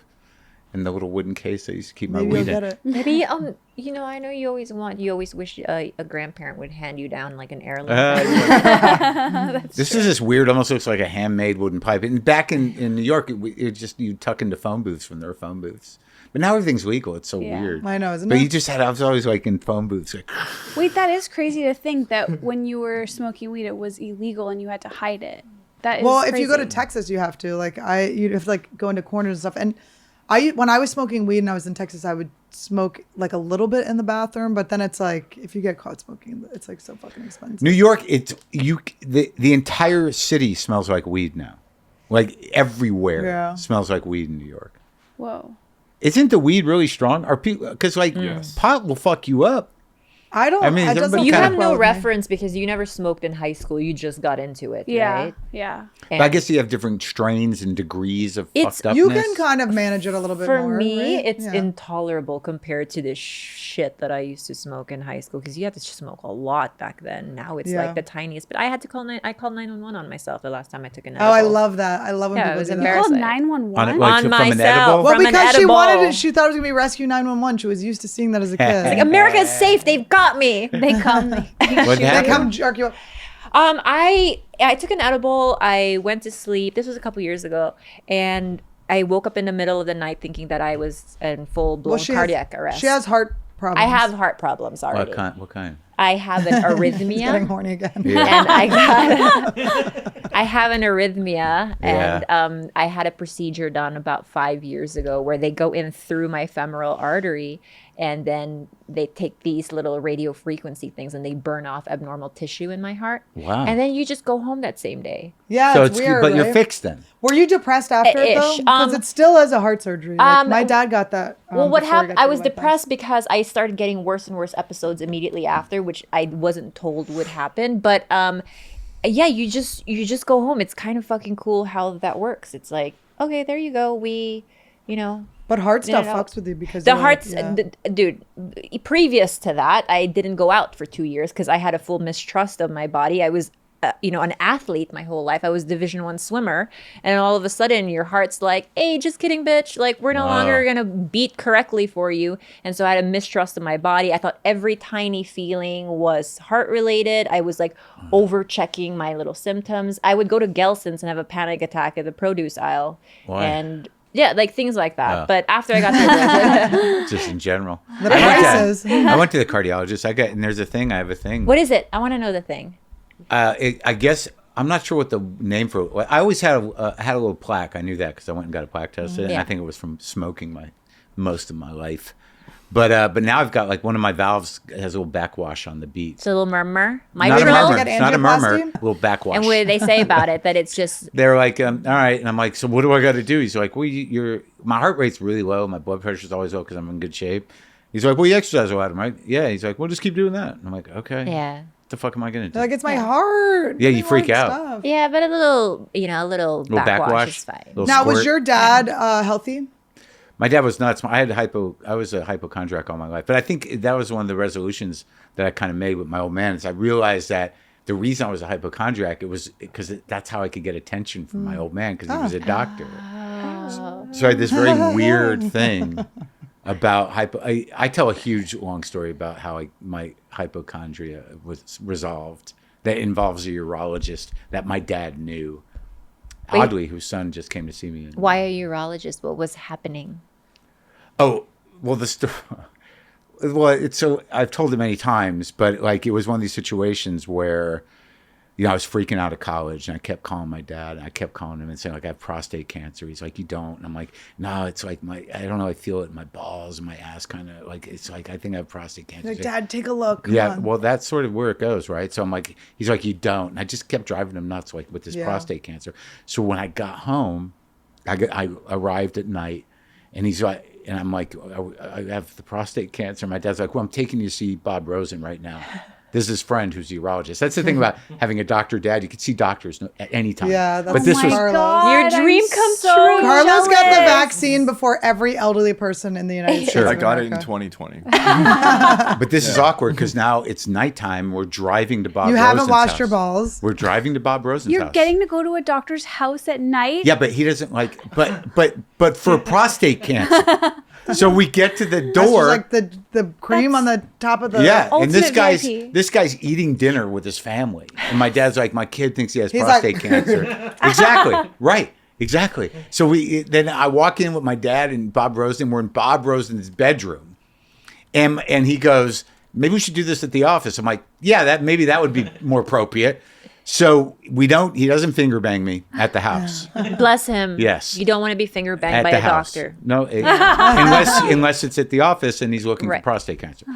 in the little wooden case I used to keep my Maybe you'll weed in. get it. Maybe I know you always wish a grandparent would hand you down like an heirloom. This is this weird, almost looks like a handmade wooden pipe. And back in New York, it just you tuck into phone booths from their phone booths. But now everything's legal. It's so Yeah. weird. I know, isn't But it? you just I was always like in phone booths. Like, Wait, that is crazy to think that when you were smoking weed, it was illegal and you had to hide it. That is Well, if you go to crazy. Texas, you have to you'd have to like go into corners and stuff. And when I was smoking weed and I was in Texas, I would smoke like a little bit in the bathroom, but then it's like if you get caught smoking, it's like so fucking expensive. New York, the entire city smells like weed now. Like everywhere Yeah. smells like weed in New York. Whoa. Isn't the weed really strong? Are people because like pot will fuck you up? I don't. I mean, it doesn't everybody You work kinda- have well no with me. reference because you never smoked in high school. You just got into it, Yeah. right? Yeah. But I guess you have different strains and degrees of It's- fucked upness. You can kind of manage it a little bit For more. me, right? it's Yeah. intolerable compared to the shit that I used to smoke in high school because you had to smoke a lot back then. Now it's Yeah. like the tiniest. But I had to call I called 911 on myself the last time I took an Oh, I edible. love that. I love when Yeah, it people was do that. embarrassing. Called Like- 911. Like, on from an myself. edible? Well, from an because she edible. wanted it, she thought it was gonna be Rescue 911. She was used to seeing that as a kid. Like, America's safe. They've got me. They come. What They happened? come jerk you up. I took an edible. I went to sleep. This was a couple years ago, and I woke up in the middle of the night thinking that I was in full blown cardiac arrest. She has heart problems. I have heart problems already. What kind? I have an Getting arrhythmia. horny again. And I have an arrhythmia, and I had a procedure done about 5 years ago where they go in through my femoral artery, and then they take these little radio frequency things and they burn off abnormal tissue in my heart. Wow. And then you just go home that same day. Yeah, So it's weird. but you're right? fixed then. Were you depressed after it though? Ish. Because it still is a heart surgery. Like, my dad got that. Well, what before he happened? got I was treated like that. depressed because I started getting worse and worse episodes immediately after, which I wasn't told would happen. But yeah, you just go home. It's kind of fucking cool how that works. It's like, okay, there you go. But heart stuff no. fucks with you because The you're hearts, like, yeah. dude. Previous to that, I didn't go out for 2 years because I had a full mistrust of my body. I was, an athlete my whole life. I was Division I swimmer, and all of a sudden, your heart's like, "Hey, just kidding, bitch! Like, we're no longer gonna beat correctly for you." And so I had a mistrust of my body. I thought every tiny feeling was heart related. I was like over checking my little symptoms. I would go to Gelson's and have a panic attack at the produce aisle, Why? and yeah, like things like that. Oh. But after I got to Just in general. The prices. I went to the cardiologist. And there's a thing. I have a thing. what is it? I want to know the thing. I guess I'm not sure what the name for it. I always had a little plaque. I knew that because I went and got a plaque tested, and Yeah. I think it was from smoking most of my life. But now I've got like one of my valves has a little backwash on the beat. It's a little murmur. Not a Mitral. murmur. Like It's not a murmur. angioplasty? Little backwash. And what do they say about it? That it's just They're like, all right. And I'm like, so what do I got to do? He's like, well, my heart rate's really low. My blood pressure's always low because I'm in good shape. He's like, well, you exercise a lot. I'm like, yeah. He's like, well, just keep doing that. And I'm like, okay. yeah. What the fuck am I going to do? Like, it's my heart. Yeah, you Doing freak hard out. stuff. Yeah, but a little backwash is fine. Little Now, was squirt. your dad healthy? My dad was nuts. I was a hypochondriac all my life. But I think that was one of the resolutions that I kind of made with my old man is I realized that the reason I was a hypochondriac, it was because that's how I could get attention from my old man because he was a doctor. So I had this very weird thing about I tell a huge long story about how my hypochondria was resolved that involves a urologist that my dad knew. Oddly, whose son just came to see me. Why a urologist? What was happening? Oh, well, the story. Well, it's so I've told it many times, but like it was one of these situations where, I was freaking out of college, and I kept calling my dad, and I kept calling him and saying like I have prostate cancer. He's like, you don't, and I'm like, no, it's like I don't know, I feel it in my balls and my ass, kind of like it's like I think I have prostate cancer. Like, He's like, Dad, take a look. Come yeah, on. well, that's sort of where it goes, right? So I'm like, he's like, you don't, and I just kept driving him nuts, like with this Yeah. prostate cancer. So when I got home, I arrived at night, and he's like. And I'm like, I have the prostate cancer. My dad's like, well, I'm taking you to see Bob Rosen right now. This is his friend who's a urologist. That's the thing about having a doctor dad. You can see doctors at any time. Yeah, that's but this was Carlos. Your dream comes true. Carlos got the Jealous. vaccine before every elderly person in the United States. Sure. of I got it in America. 2020. But this is awkward because now it's nighttime. We're driving to Bob You Rosen's haven't washed house. your balls. We're driving to Bob Rosen's You're house. getting to go to a doctor's house at night. Yeah, but he doesn't like. But for prostate cancer. So we get to the That's door. just like the cream on the top of the. Yeah, and this Ultimate VIP. guy's eating dinner with his family, and my dad's like, my kid thinks he has He's prostate like- cancer. Exactly, right, exactly. So then I walk in with my dad and Bob Rosen. We're in Bob Rosen's bedroom, and he goes, maybe we should do this at the office. I'm like, yeah, maybe that would be more appropriate. So he doesn't finger bang me at the house. Bless him. Yes. You don't want to be finger banged At by the a house. doctor. No, unless it's at the office and he's looking for Right. prostate cancer.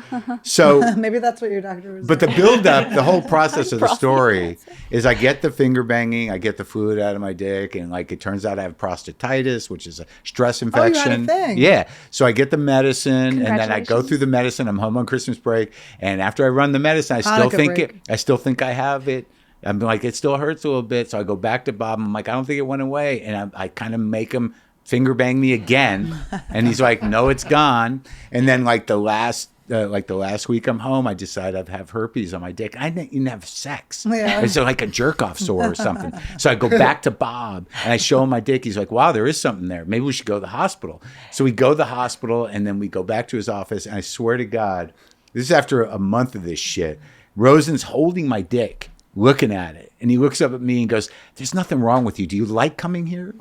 So Maybe that's what your doctor was but the saying. build up, the whole process of the story is I get the finger banging, I get the fluid out of my dick, and like it turns out I have prostatitis, which is a stress Oh, you had a infection. thing. Yeah. So I get the medicine and then I go Congratulations. through the medicine. I'm home on Christmas break. And after I run the medicine, I still think I have it. I'm like, it still hurts a little bit. So I go back to Bob. I'm like, I don't think it went away. And I kind of make him finger bang me again. And he's like, no, it's gone. And then like the last week I'm home, I decide I have herpes on my dick. I didn't even have sex. Yeah. It's like a jerk off sore or something. So I go back to Bob and I show him my dick. He's like, wow, there is something there. Maybe we should go to the hospital. So we go to the hospital and then we go back to his office. And I swear to God, this is after a month of this shit. Rosen's holding my dick, looking at it. And he looks up at me and goes, there's nothing wrong with you. Do you like coming here?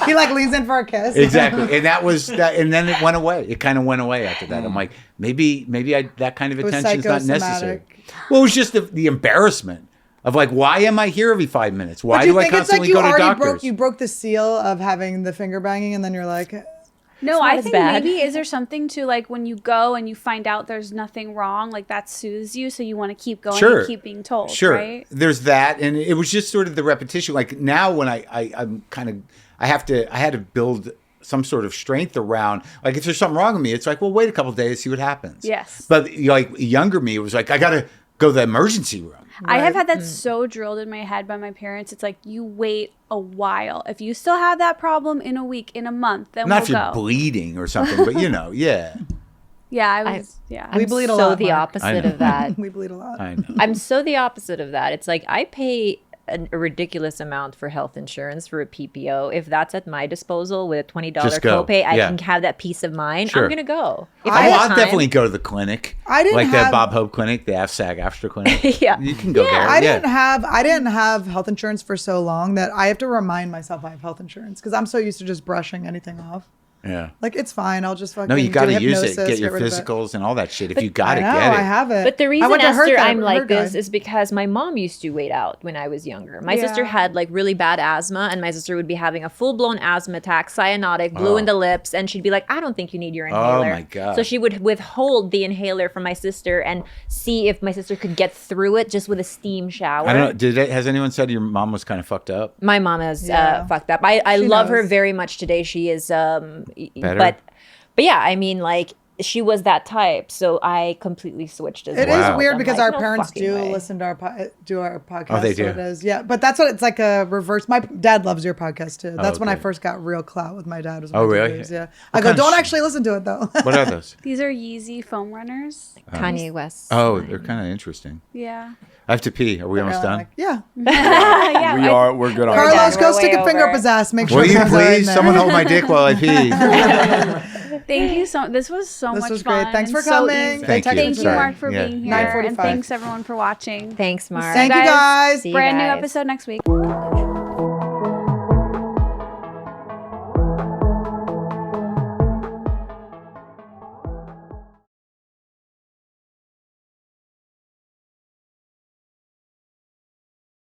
He like leans in for a kiss. Exactly. And that was that. And then it went away. It kind of went away after that. I'm like, maybe that kind of was attention is not necessary. psychosomatic. Well, it was just the embarrassment of like, why am I here every 5 minutes? Why But you do I think it's like constantly you go to already doctors? you broke the seal of having the finger banging, and then you're like, No, not I as think bad. maybe is there something to like when you go and you find out there's nothing wrong, like that soothes you, so you want to keep going Sure. and keep being told, Sure. right? There's that. And it was just sort of the repetition. Like now when I'm kind of, I had to build some sort of strength around, like if there's something wrong with me, it's like, well, wait a couple of days, see what happens. Yes. But like younger me, it was like, I got to go to the emergency room. I have had that so drilled in my head by my parents. It's like you wait a while. If you still have that problem in a week, in a month, then Not we'll if you're go. bleeding or something, but Yeah, I was. I'm We bleed a so lot, the Mark. opposite I know. of that. we bleed a lot. I know. I'm so the opposite of that. It's like I pay a ridiculous amount for health insurance for a PPO. If that's at my disposal with a $20 Just go. copay, I Yeah. can have that peace of mind. Sure. I'm gonna go. If I- have I'll time. definitely go to the clinic. I didn't like the have- Bob Hope clinic, the AFSAG After clinic. Yeah. You can go there. I yeah. didn't have health insurance for so long that I have to remind myself I have health insurance because I'm so used to just brushing anything off. Yeah. Like it's fine. I'll just fucking No, you got to do use it. hypnosis, Get your rid of it. physicals and all that shit. If you got I to know, get it. I have it. But the I reason, went to her Esther, guide- I'm like her this guide. is because my mom used to wait out when I was younger. My Yeah. sister had like really bad asthma, and my sister would be having a full-blown asthma attack, cyanotic, blue in the lips, and she'd be like, I don't think you need your inhaler. Oh, my God. So she would withhold the inhaler from my sister and see if my sister could get through it just with a steam shower. I don't know. Has anyone said your mom was kind of fucked up? My mom is Yeah. fucked up. I She love her knows. very much today. She is Better? but yeah, I mean like she was that type, so I completely switched as It well. is Wow. weird I'm because like, our no parents fucking do way. listen to our podcast. Oh, they so do? it is. Yeah, but that's what it's like a reverse. My dad loves your podcast too. That's when I okay. first got real clout with my dad. Was Oh, my really? videos, Yeah. What I go, kind of don't sh- actually listen to it though. What are those? These are Yeezy foam runners. Kanye West. Oh, they're kind of interesting. Yeah. I have to pee. Are we almost Really, done? like, yeah. Yeah. We're good on Carlos, that. go We're stick way a finger up over. his ass. Make sure Will you his hands are in please? there. Someone hold my dick while I pee. Thank you so. This was so This much was fun. great. Thanks and for so coming. easy. Thank you. Thank you, Sorry. Mark, for Yeah. being here, 9:45. and thanks everyone for watching. Thanks, Mark. Thank you guys. See you Brand new guys. episode next week.